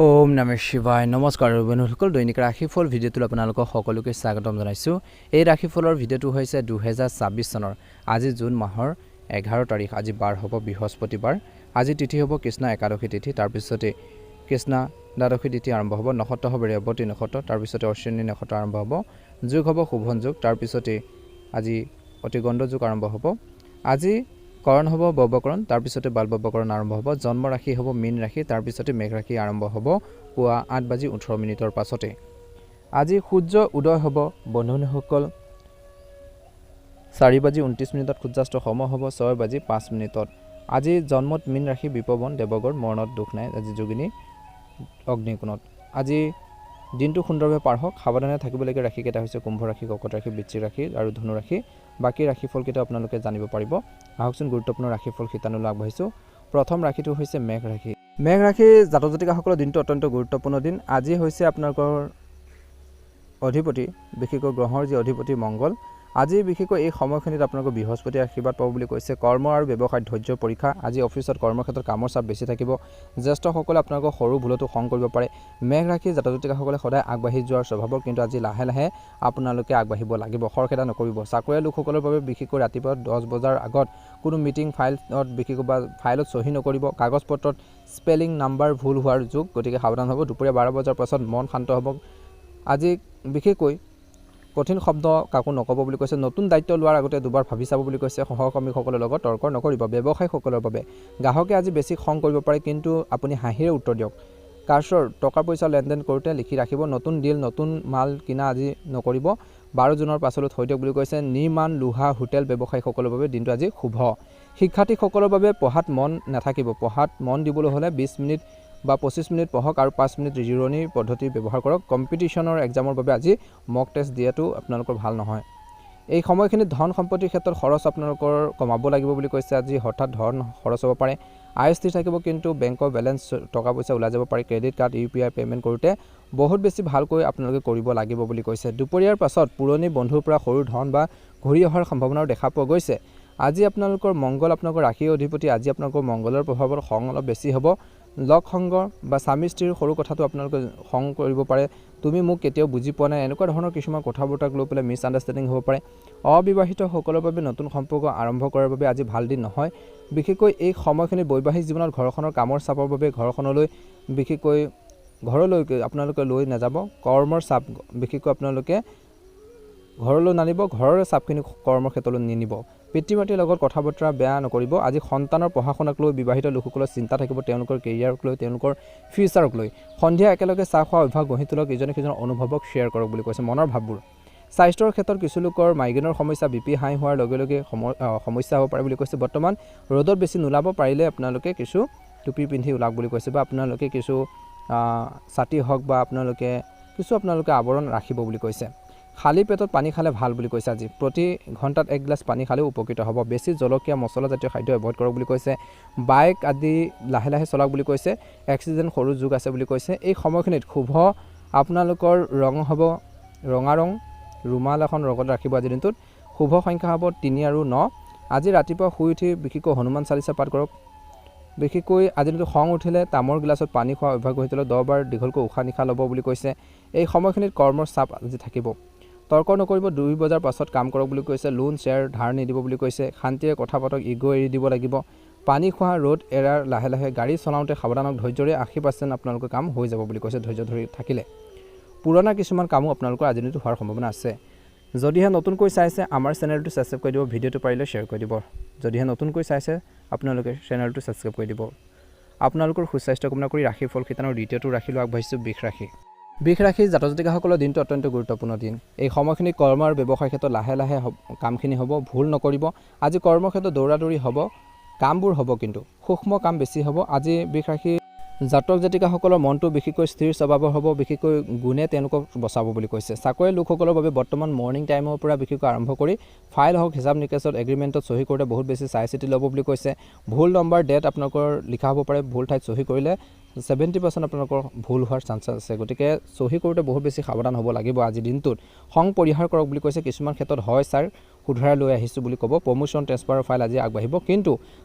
ওম নমঃ শিৱায় নমস্কাৰ বন্ধুসকল দৈনিক ৰাশিফল ভিডিঅ'টোলৈ আপোনালোকক সকলোকে স্বাগতম জনাইছোঁ। এই ৰাশিফলৰ ভিডিঅ'টো হৈছে 2026 চনৰ আজি জুন মাহৰ 11 তাৰিখ। আজি বাৰ হ'ব বৃহস্পতিবাৰ। আজি তিথি হ'ব কৃষ্ণ একাদশী তিথি, তাৰপিছতে কৃষ্ণ দ্বাদশী তিথি আৰম্ভ হ'ব। নক্ষত্ৰ হ'ব ৰেৱতী নক্ষত্ৰ, তাৰপিছতে অশ্বিনী নক্ষত্ৰ আৰম্ভ হ'ব। যুগ হ'ব শোভন যুগ, তাৰপিছতে আজি অতিগণ্ড যুগ আৰম্ভ হ'ব। আজি কৰণ হ'ব বৱকৰণ, তাৰপিছতে বালবৱকৰণ আৰম্ভ হ'ব। জন্ম ৰাশি হ'ব মীন ৰাশি, তাৰপিছতে মেঘ ৰাশি আৰম্ভ হ'ব পুৱা 8:18 পাছতে। আজি সূৰ্য উদয় হ'ব বন্ধুসকল 4:29 সূৰ্যাস্ত সময় হ'ব 6:05। আজি জন্মত মীন ৰাশি বিপৱন দেৱগড়, মৰণত দুখ নাই। আজি যোগিনী অগ্নিকোণত। আজি দিনটো সুন্দৰভাৱে পাৰ হওক। সাৱধানে থাকিবলগীয়া ৰাশিকেইটা হৈছে কুম্ভ ৰাশি, কৰ্কট ৰাশি, বৃশ্চিক ৰাশি আৰু ধনু ৰাশি। বাকী ৰাশিফলকেইটা আপোনালোকে জানিব পাৰিব। আহকচোন গুৰুত্বপূৰ্ণ ৰাশিফল শিতানলৈ আগবাঢ়িছোঁ। প্ৰথম ৰাশিটো হৈছে মেঘ ৰাশি। মেঘ ৰাশি জাতক জাতিকাসকলৰ দিনটো অত্যন্ত গুৰুত্বপূৰ্ণ দিন। আজি হৈছে আপোনালোকৰ অধিপতি, বিশেষকৈ গ্ৰহৰ যি অধিপতি মংগল। আজি বিশেষকৈ এই সময়খিনিত আপোনালোকৰ বৃহস্পতি আশীৰ্বাদ পাব বুলি কৈছে। কৰ্ম আৰু ব্যৱসায়ত ধৈৰ্য্যৰ পৰীক্ষা। আজি অফিচত কৰ্মক্ষেত্ৰত কামৰ চাপ বেছি থাকিব। জ্যেষ্ঠসকলে আপোনালোকৰ সৰু ভুলতো খং কৰিব পাৰে। মেঘ ৰাশিৰ জাতক জাতিকাসকলে সদায় আগবাঢ়ি যোৱাৰ স্বভাৱৰ, কিন্তু আজি লাহে লাহে আপোনালোকে আগবাঢ়িব লাগিব, খৰখেদা নকৰিব। চাকৰিয়াল লোকসকলৰ বাবে বিশেষকৈ ৰাতিপুৱা 10 বজাৰ আগত কোনো মিটিং ফাইলত বিশেষকৈ বা ফাইলত চহী নকৰিব। কাগজ পত্ৰত স্পেলিং নাম্বাৰ ভুল হোৱাৰ যোগ, গতিকে সাৱধান হ'ব। দুপৰীয়া 12 বজাৰ পাছত মন শান্ত হ'ব। আজি বিশেষকৈ কঠিন শব্দ কাকো নক'ব বুলি কৈছে। নতুন দায়িত্ব লোৱাৰ আগতে দুবাৰ ভাবি চাব বুলি কৈছে। সহকৰ্মীসকলৰ লগত তৰ্ক নকৰিব। ব্যৱসায়ীসকলৰ বাবে গ্ৰাহকে আজি বেছি খং কৰিব পাৰে, কিন্তু আপুনি হাঁহিৰে উত্তৰ দিয়ক। কাৰ্চৰ টকা পইচা লেনদেন কৰোঁতে লিখি ৰাখিব। নতুন ডিল নতুন মাল কিনা আজি নকৰিব। 12 জুনৰ পাছলৈ থৈ দিয়ক বুলি কৈছে। নিৰ্মাণ লোহা হোটেল ব্যৱসায়ীসকলৰ বাবে দিনটো আজি শুভ। শিক্ষাৰ্থীসকলৰ বাবে পঢ়াত মন নাথাকিব। পঢ়াত মন দিবলৈ হ'লে 20 মিনিট বা 25 মিনিট পঢ়ক আৰু 5 মিনিট জিৰণিৰ পদ্ধতি ব্যৱহাৰ কৰক। কম্পিটিশ্যনৰ এক্সামৰ বাবে আজি মক টেষ্ট দিয়াটো আপোনালোকৰ ভাল নহয়। এই সময়খিনিত ধন সম্পত্তিৰ ক্ষেত্ৰত খৰচ আপোনালোকৰ কমাব লাগিব বুলি কৈছে। আজি হঠাৎ ধন খৰচ হ'ব পাৰে। আয় স্থিৰ থাকিব, কিন্তু বেংকৰ বেলেঞ্চ টকা পইচা ওলাই যাব পাৰে। ক্ৰেডিট কাৰ্ড UPI পে'মেণ্ট কৰোঁতে বহুত বেছি ভালকৈ আপোনালোকে কৰিব লাগিব বুলি কৈছে। দুপৰীয়াৰ পাছত পুৰণি বন্ধুৰ পৰা সৰু ধন বা ঘূৰি অহাৰ সম্ভাৱনাও দেখা পোৱা গৈছে। আজি আপোনালোকৰ মংগল আপোনালোকৰ ৰাশিৰ অধিপতি। আজি আপোনালোকৰ মংগলৰ প্ৰভাৱত খং অলপ বেছি হ'ব। লগ সংগ বা স্বামী স্ত্ৰীৰ সৰু কথাটো আপোনালোকে খং কৰিব পাৰে। তুমি মোক কেতিয়াও বুজি পোৱা নাই, এনেকুৱা ধৰণৰ কিছুমান কথা বতৰাক লৈ পেলাই মিছ আণ্ডাৰষ্টেণ্ডিং হ'ব পাৰে। অবিবাহিতসকলৰ বাবে নতুন সম্পৰ্ক আৰম্ভ কৰাৰ বাবে আজি ভাল দিন নহয়। বিশেষকৈ এই সময়খিনিত বৈবাহিক জীৱনত ঘৰখনৰ কামৰ চাপৰ বাবে ঘৰখনলৈ বিশেষকৈ ঘৰলৈ আপোনালোকে লৈ নাযাব। কৰ্মৰ চাপ বিশেষকৈ আপোনালোকে ঘৰলৈ নানিব। ঘৰৰে চাপখিনি কৰ্মক্ষেত্ৰলৈ নিনিব। পিতৃ মাতৃৰ লগত কথা বতৰা বেয়া নকৰিব। আজি সন্তানৰ পঢ়া শুনাক লৈ বিবাহিত লোকসকলৰ চিন্তা থাকিব, তেওঁলোকৰ কেৰিয়াৰক লৈ, তেওঁলোকৰ ফিউচাৰক লৈ। সন্ধিয়া একেলগে চাহ খোৱা অভ্যাস গঢ়ি তোলক। ইজনে সিজনৰ অনুভৱক শ্বেয়াৰ কৰক বুলি কৈছে। মনৰ ভাৱবোৰ। স্বাস্থ্যৰ ক্ষেত্ৰত কিছু লোকৰ মাইগ্ৰেনৰ সমস্যা, BP হাই হোৱাৰ লগে লগে সমস্যা হ'ব পাৰে বুলি কৈছে। বৰ্তমান ৰ'দত বেছি নোলাব। পাৰিলে আপোনালোকে কিছু টুপি পিন্ধি ওলাওক বুলি কৈছে, বা আপোনালোকে কিছু ছাতি হওক বা আপোনালোকে আৱৰণ ৰাখিব বুলি কৈছে। খালী পেটত পানী খালে ভাল বুলি কৈছে। আজি প্ৰতি ঘণ্টাত 1 গিলাচ পানী খালেও উপকৃত হ'ব। বেছি জলকীয়া মছলাজাতীয় খাদ্য এভইড কৰক বুলি কৈছে। বাইক আদি লাহে লাহে চলাওক বুলি কৈছে। এক্সিডেণ্ট সৰু যোগ আছে বুলি কৈছে। এই সময়খিনিত শুভ আপোনালোকৰ ৰং হ'ব ৰঙা ৰং, ৰুমাল এখন লগত ৰাখিব আজিৰ দিনটোত। শুভ সংখ্যা হ'ব 3 আৰু 9। আজি ৰাতিপুৱা শুই উঠি বিশেষকৈ হনুমান চালিচা পাঠ কৰক। বিশেষকৈ আজিৰ দিনটো খং উঠিলে তামৰ গিলাচত পানী খোৱা অভ্যাস গঢ়ি তোলক। 10 বাৰ দীঘলকৈ উশাহ নিশাহ ল'ব বুলি কৈছে। এই সময়খিনিত কৰ্মৰ চাপ আজি থাকিব। তৰ্ক নকৰিব। 2 বজাৰ পাছত কাম কৰক বুলি কৈছে। লোন শ্বেয়াৰ ধাৰ নিদিব বুলি কৈছে। শান্তিৰে কথা পাতক। ইগ' এৰি দিব লাগিব। পানী খোৱা, ৰ'দ এৰাৰ লাহে লাহে গাড়ী চলাওঁতে সাৱধানক। ধৈৰ্যৰে 80% আপোনালোকৰ কাম হৈ যাব বুলি কৈছে ধৈৰ্য ধৰি থাকিলে। পুৰণা কিছুমান কামো আপোনালোকৰ আজিৰ দিনটো হোৱাৰ সম্ভাৱনা আছে। যদিহে নতুনকৈ চাইছে আমাৰ চেনেলটো ছাবস্ক্ৰাইব কৰি দিব। ভিডিঅ'টো পাৰিলে শ্বেয়াৰ কৰি দিব। যদিহে নতুনকৈ চাইছে আপোনালোকে চেনেলটো ছাবস্ক্ৰাইব কৰি দিব। আপোনালোকৰ সুস্বাস্থ্য কামনা কৰি ৰাশিফল শিতানৰ দ্বিতীয়টো ৰাশিলৈ আগবাঢ়িছোঁ। বৃষ ৰাশিৰ জাতক জাতিকাসকলৰ দিনটো অত্যন্ত গুৰুত্বপূৰ্ণ দিন। এই সময়খিনি কৰ্ম আৰু ব্যৱসায়ৰ ক্ষেত্ৰত লাহে লাহে কামখিনি হ'ব। ভুল নকৰিব। আজি কৰ্মক্ষেত্ৰত দৌৰা দৌৰি হ'ব। কামবোৰ হ'ব, কিন্তু সূক্ষ্ম কাম বেছি হ'ব। আজি বৃষ ৰাশিৰ জাতক জাতিকাসকলৰ মনটো বিশেষকৈ স্থিৰ স্বভাৱৰ হ'ব। বিশেষকৈ গুণে তেওঁলোকক বচাব বুলি কৈছে। চাকৰিয়াল লোকসকলৰ বাবে বৰ্তমান মৰ্ণিং টাইমৰ পৰা বিশেষকৈ আৰম্ভ কৰি ফাইল হওক, হিচাপ নিকাচত, এগ্ৰিমেণ্টত চহী কৰোঁতে বহুত বেছি চাই চিতি ল'ব বুলি কৈছে। ভুল নম্বৰ ডেট আপোনালোকৰ লিখা হ'ব পাৰে। ভুল ঠাইত চহী কৰিলে 70% আপোনালোকৰ ভুল হোৱাৰ চান্সেছ আছে। গতিকে চহী কৰোঁতে বহুত বেছি সাৱধান হ'ব লাগিব আজিৰ দিনটোত। খং পৰিহাৰ কৰক বুলি কৈছে। কিছুমান ক্ষেত্ৰত হয় ছাৰ শুধৰাই লৈ আহিছোঁ বুলি ক'ব। প্ৰমোশ্যন ট্ৰেন্সফাৰৰ ফাইল আজি আগবাঢ়িব, কিন্তু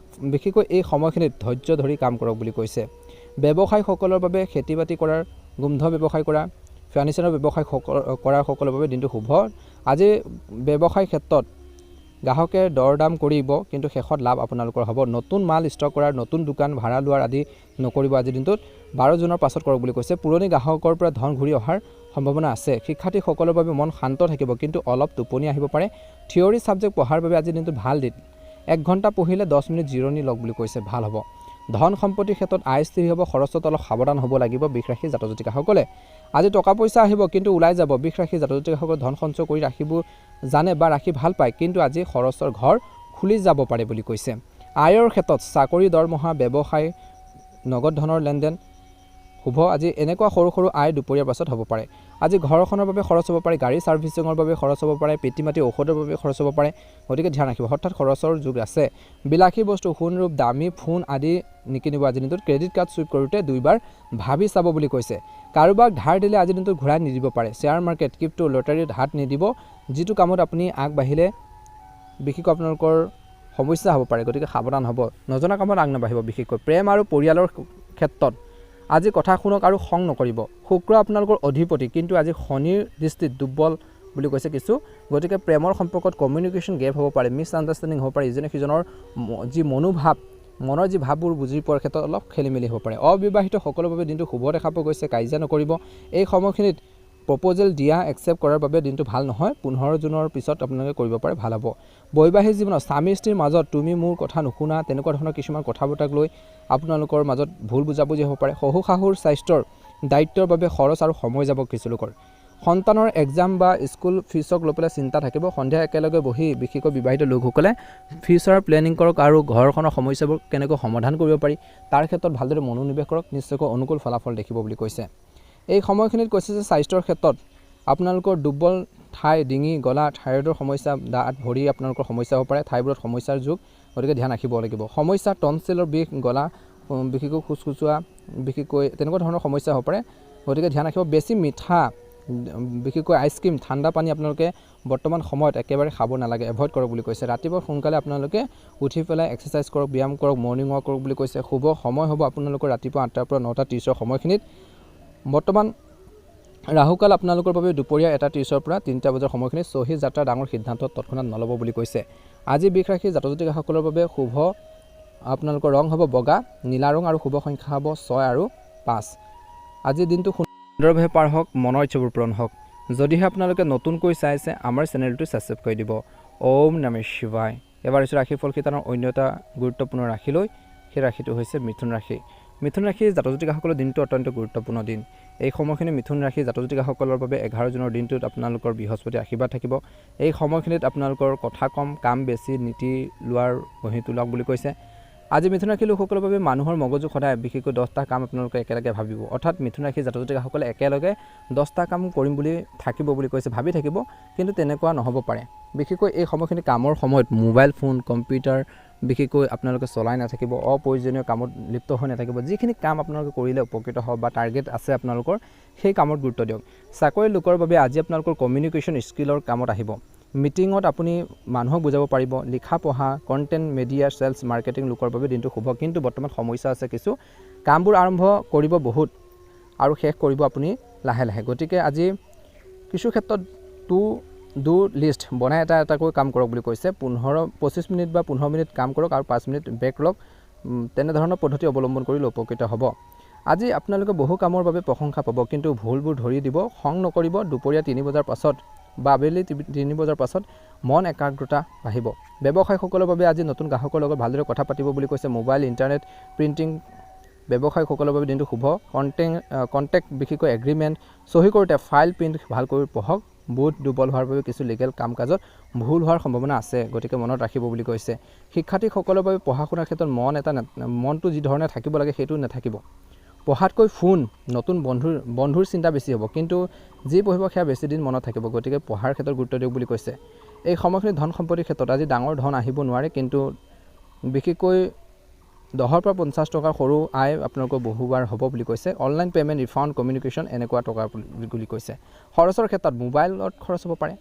বিশেষকৈ এই সময়খিনিত ধৈৰ্য ধৰি কাম কৰক বুলি কৈছে। ব্যৱসায়ীসকলৰ বাবে খেতি বাতি কৰাৰ গোমধ ব্যৱসায় কৰা ফাৰ্নিচাৰৰ ব্যৱসায় কৰাৰ সকলৰ বাবে দিনটো শুভ আজি ব্যৱসায় ক্ষেত্ৰত গ্ৰাহকে দৰদাম কৰিব কিন্তু শেষত লাভ আপোনালোকৰ হ'ব নতুন মাল ষ্টক কৰাৰ নতুন দোকান ভাড়া লোৱাৰ আদি নকৰিব আজি দিনটোত 12 জুনৰ পাছত কৰক বুলি কৈছে পুৰণি গ্ৰাহকৰ পৰা ধন ঘূৰি অহাৰ সম্ভাৱনা আছে শিক্ষাৰ্থীসকলৰ বাবে মন শান্ত থাকিব কিন্তু অলপ টোপনি আহিব পাৰে থিয়ৰী সাবজেক্ট পঢ়াৰ বাবে আজি দিনটো ভাল দিন 1 ঘণ্টা পঢ়িলে 10 মিনিট জিৰণি লওক বুলি কৈছে ভাল হ'ব ধন সম্পত্তিৰ ক্ষেত্ৰত আয় স্থিৰ হ'ব খৰচত অলপ সাৱধান হ'ব লাগিব বিশৰাশী জাতক-জাতিকাসকলে আজি টকা পইচা আহিব কিন্তু ওলাই যাব বিশৰাশী জাতক-জাতিকাসকলে ধন সঞ্চয় কৰি ৰাখিব জানে বা ৰাখি ভাল পায় কিন্তু আজি খৰচৰ ঘৰ খুলি যাব পাৰে বুলি কৈছে আয়ৰ ক্ষেত্ৰত চাকৰি দৰমহা ব্যৱসায় নগদ ধনৰ লেনদেন শুভ আজি এনেকুৱা সৰু সৰু আয় দুপৰীয়াৰ পাছত হ'ব পাৰে আজি ঘৰখনৰ বাবে খৰচ হ'ব পাৰে গাড়ী সাৰ্ভিসিঙৰ বাবে খৰচ হ'ব পাৰে পেটিমাটি ঔষধৰ বাবে খৰচ হ'ব পাৰে গতিকে ধ্যান ৰাখিব হঠাৎ খৰচৰ যুগ আছে বিলাসী বস্তু সোণৰূপ দামী ফোন আদি নিকিনিব আজি দিনটোত ক্ৰেডিট কাৰ্ড সুইপ কৰোঁতে দুইবাৰ ভাবি চাব বুলি কৈছে কাৰোবাক ধাৰ দিলে আজি দিনটোত ঘূৰাই নিদিব পাৰে শ্বেয়াৰ মাৰ্কেট ক্ৰিপ্টো লটাৰীত হাত নিদিব যিটো কামত আপুনি আগবাঢ়িলে বিশেষকৈ আপোনালোকৰ সমস্যা হ'ব পাৰে গতিকে সাৱধান হ'ব নজনা কামত আগ নাবাঢ়িব বিশেষকৈ প্ৰেম আৰু পৰিয়ালৰ ক্ষেত্ৰত আজি কথা শুনক আৰু খং নকৰিব শুক্ৰ আপোনালোকৰ অধিপতি কিন্তু আজি শনিৰ দৃষ্টিত দুৰ্বল বুলি কৈছে কিছু গতিকে প্ৰেমৰ সম্পৰ্কত কমিউনিকেশ্যন গেপ হ'ব পাৰে মিছ আণ্ডাৰষ্টেণ্ডিং হ'ব পাৰে ইজনে সিজনৰ যি মনোভাৱ মনৰ যি ভাৱবোৰ বুজি পোৱাৰ ক্ষেত্ৰত অলপ খেলিমেলি হ'ব পাৰে অবিবাহিত সকলৰ বাবে দিনটো শুভ দেখা পোৱা গৈছে কাজিয়া নকৰিব এই সময়খিনিত প্ৰপ'জেল দিয়া একচেপ্ট কৰাৰ বাবে দিনটো ভাল নহয় 15 জুনৰ পিছত আপোনালোকে কৰিব পাৰে ভাল হ'ব বৈবাহিক জীৱনত স্বামী স্ত্ৰীৰ মাজত তুমি মোৰ কথা নুশুনা তেনেকুৱা ধৰণৰ কিছুমান কথা বতৰাক লৈ আপোনালোকৰ মাজত ভুল বুজাবুজি হ'ব পাৰে শহু শাহুৰ স্বাস্থ্যৰ দায়িত্বৰ বাবে খৰচ আৰু সময় যাব কিছু লোকৰ সন্তানৰ এক্সাম বা স্কুল ফিছক লৈ পেলাই চিন্তা থাকিব সন্ধিয়া একেলগে বহি বিশেষকৈ বিবাহিত লোকসকলে ফিউচাৰ প্লেনিং কৰক আৰু ঘৰখনৰ সমস্যাবোৰ কেনেকৈ সমাধান কৰিব পাৰি তাৰ ক্ষেত্ৰত ভালদৰে মনোনিৱেশ কৰক নিশ্চয়কৈ অনুকূল ফলাফল দেখিব বুলি কৈছে এই সময়খিনিত কৈছে যে স্বাস্থ্যৰ ক্ষেত্ৰত আপোনালোকৰ দুৰ্বল ঠাই ডিঙি গলা থাইৰয়ডৰ সমস্যা দাঁত ভৰি আপোনালোকৰ সমস্যা হ'ব পাৰে থাইৰয়ডৰ সমস্যাৰ যুগ গতিকে ধ্যান ৰাখিব লাগিব সমস্যা টনচিলৰ বিষ গলা বিশেষকৈ খুচখুচুৱা বিশেষকৈ তেনেকুৱা ধৰণৰ সমস্যা হ'ব পাৰে গতিকে ধ্যান ৰাখিব বেছি মিঠা বিশেষকৈ আইচক্ৰীম ঠাণ্ডা পানী আপোনালোকে বৰ্তমান সময়ত একেবাৰে খাব নালাগে এভয়েড কৰক বুলি কৈছে ৰাতিপুৱা সোনকালে আপোনালোকে উঠি পেলাই এক্সাৰচাইজ কৰক ব্যায়াম কৰক মৰ্ণিং ৱাক কৰক বুলি কৈছে শুভ সময় হ'ব আপোনালোকৰ ৰাতিপুৱা 8টাৰ পৰা 9:30 সময়খিনিত বৰ্তমান ৰাহুকাল আপোনালোকৰ বাবে দুপৰীয়া 1:30 পৰা 3টা বজাৰ সময়খিনিত সহি যাত্ৰা ডাঙৰ সিদ্ধান্ত তৎক্ষণাত নল'ব বুলি কৈছে আজি বিশৰাশী জাতক-জাতিকাসকলৰ বাবে শুভ আপোনালোকৰ ৰং হ'ব বগা নীলা ৰং আৰু শুভ সংখ্যা হ'ব 6 আৰু 5 আজি দিনটো সুন্দৰভাৱে পাৰ হওক মনৰ ইচ্ছাবোৰ পূৰণ হওক যদিহে আপোনালোকে নতুনকৈ চাইছে আমাৰ চেনেলটো ছাবস্ক্ৰাইব কৰি দিব ওম নমঃ শিৱায় এবাৰ হৈছে ৰাশিফল শিতানৰ অন্য এটা গুৰুত্বপূৰ্ণ ৰাশি লৈ সেই ৰাশিটো হৈছে মিথুন ৰাশি মিথুন ৰাশিৰ জাতক-জাতিকাসকলৰ দিনটো অত্যন্ত গুৰুত্বপূৰ্ণ দিন এই সময়খিনি মিথুন ৰাশিৰ জাতক-জাতিকাসকলৰ বাবে 11 জুনৰ দিনটোত আপোনালোকৰ বৃহস্পতি আশীৰ্বাদ থাকিব এই সময়খিনিত আপোনালোকৰ কথা কম কাম বেছি নীতি লোৱাৰ গঢ়ি তোলক বুলি কৈছে আজি মিথুন ৰাশিৰ লোকসকলৰ বাবে মানুহৰ মগজু সদায় বিশেষকৈ 10টা কাম আপোনালোকে একেলগে ভাবিব অৰ্থাৎ মিথুন ৰাশিৰ জাতক-জাতিকাসকলে একেলগে 10টা কাম কৰিম বুলি থাকিব বুলি কৈছে ভাবি থাকিব কিন্তু তেনেকুৱা নহ'ব পাৰে বিশেষকৈ এই সময়খিনি কামৰ সময়ত মোবাইল ফোন কম্পিউটাৰ বিশেষকৈ আপোনালোকে চলাই নাথাকিব অপ্ৰয়োজনীয় কামত লিপ্ত হৈ নাথাকিব যিখিনি কাম আপোনালোকে কৰিলে উপকৃত হ'ব বা টাৰ্গেট আছে আপোনালোকৰ সেই কামত গুৰুত্ব দিয়ক চাকৰি লোকৰ বাবে আজি আপোনালোকৰ কমিউনিকেশ্যন স্কিলৰ কামত আহিব মিটিঙত আপুনি মানুহক বুজাব পাৰিব লিখা পঢ়া কণ্টেণ্ট মিডিয়া চেলছ মাৰ্কেটিং লোকৰ বাবে দিনটো শুভ কিন্তু বৰ্তমান সমস্যা আছে কিছু কামবোৰ আৰম্ভ কৰিব বহুত আৰু শেষ কৰিব আপুনি লাহে লাহে গতিকে আজি কিছু ক্ষেত্ৰত ডু লিষ্ট বনাই এটাকৈ কাম কৰক বুলি কৈছে 25 মিনিট বা 15 মিনিট কাম কৰক আৰু 5 মিনিট ব্ৰেক লওক তেনেধৰণৰ পদ্ধতি অৱলম্বন কৰিলে উপকৃত হ'ব আজি আপোনালোকে বহু কামৰ বাবে প্ৰশংসা পাব কিন্তু ভুলবোৰ ধৰি দিব খং নকৰিব দুপৰীয়া 3 বজাৰ পাছত বা আবেলি 3 বজাৰ পাছত মন একাগ্ৰতা বাঢ়িব ব্যৱসায়ীসকলৰ বাবে আজি নতুন গ্ৰাহকৰ লগত ভালদৰে কথা পাতিব বুলি কৈছে মোবাইল ইণ্টাৰনেট প্ৰিণ্টিং ব্যৱসায়ীসকলৰ বাবে দিনটো শুভ কণ্টেক্ট বিশেষকৈ এগ্ৰিমেণ্ট চহী কৰোঁতে ফাইল প্ৰিণ্ট ভালকৈ পঢ়ক বুধ দুৰ্বল হোৱাৰ বাবে কিছু লিগেল কাম কাজত ভুল হোৱাৰ সম্ভাৱনা আছে গতিকে মনত ৰাখিব বুলি কৈছে শিক্ষাৰ্থীসকলৰ বাবে পঢ়া শুনাৰ ক্ষেত্ৰত মনটো যি ধৰণে থাকিব লাগে সেইটো নাথাকিব পঢ়াতকৈ ফোন নতুন বন্ধুৰ চিন্তা বেছি হ'ব কিন্তু যি পঢ়িব সেয়া বেছি দিন মনত থাকিব গতিকে পঢ়াৰ ক্ষেত্ৰত গুৰুত্ব দিয়ক বুলি কৈছে এই সময়খিনি ধন সম্পত্তিৰ ক্ষেত্ৰত আজি ডাঙৰ ধন আহিব নোৱাৰে কিন্তু বিশেষকৈ 10 পৰা 50 টকাৰ সৰু আয় আপোনালোকৰ বহুবাৰ হ'ব বুলি কৈছে অনলাইন পে'মেণ্ট ৰিফাণ্ড কমিউনিকেশ্যন এনেকুৱা টকা বুলি কৈছে খৰচৰ ক্ষেত্ৰত মোবাইলত খৰচ হ'ব পাৰে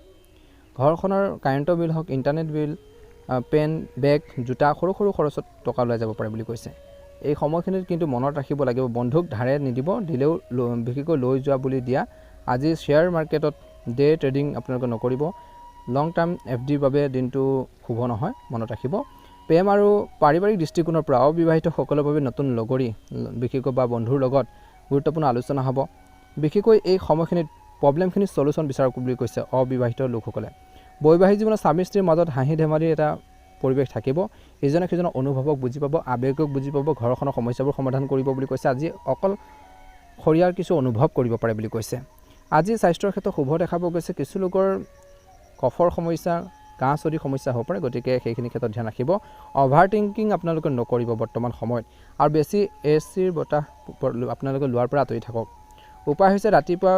ঘৰখনৰ কাৰেণ্টৰ বিল হওক ইণ্টাৰনেট বিল পেন বেগ জোতা সৰু সৰু খৰচত টকা ওলাই যাব পাৰে বুলি কৈছে এই সময়খিনিত কিন্তু মনত ৰাখিব লাগিব বন্ধুক ধাৰে নিদিব দিলেও বিশেষকৈ লৈ যোৱা বুলি দিয়া আজি শ্বেয়াৰ মাৰ্কেটত ডে ট্ৰেডিং আপোনালোকে নকৰিব লং টাৰ্ম FDৰ বাবে দিনটো শুভ নহয় মনত ৰাখিব প্ৰেম আৰু পাৰিবাৰিক দৃষ্টিকোণৰ পৰা অবিবাহিত সকলৰ বাবে নতুন লগৰী বিশেষকৈ বা বন্ধুৰ লগত গুৰুত্বপূৰ্ণ আলোচনা হ'ব বিশেষকৈ এই সময়খিনিত প্ৰব্লেমখিনি সলিউশন বিচাৰক বুলি কৈছে অবিবাহিত লোকসকলে বৈবাহিক জীৱনত স্বামী স্ত্ৰীৰ মাজত হাঁহি ধেমালিৰ এটা পৰিৱেশ থাকিব ইজনে সিজনৰ অনুভৱক বুজি পাব আবেগক বুজি পাব ঘৰখনৰ সমস্যাবোৰ সমাধান কৰিব বুলি কৈছে আজি অকল খৰিয়াৰ কিছু অনুভৱ কৰিব পাৰে বুলি কৈছে আজি স্বাস্থ্যৰ ক্ষেত্ৰত শুভ দেখাব গৈছে কিছু লোকৰ কফৰ সমস্যা কাহ চৰ্দি সমস্যা হ'ব পাৰে গতিকে সেইখিনি ক্ষেত্ৰত ধ্যান ৰাখিব অভাৰ থিংকিং আপোনালোকে নকৰিব বৰ্তমান সময়ত আৰু বেছি এচিৰ বতাহ আপোনালোকে লোৱাৰ পৰা আঁতৰি থাকক উপায় হৈছে ৰাতিপুৱা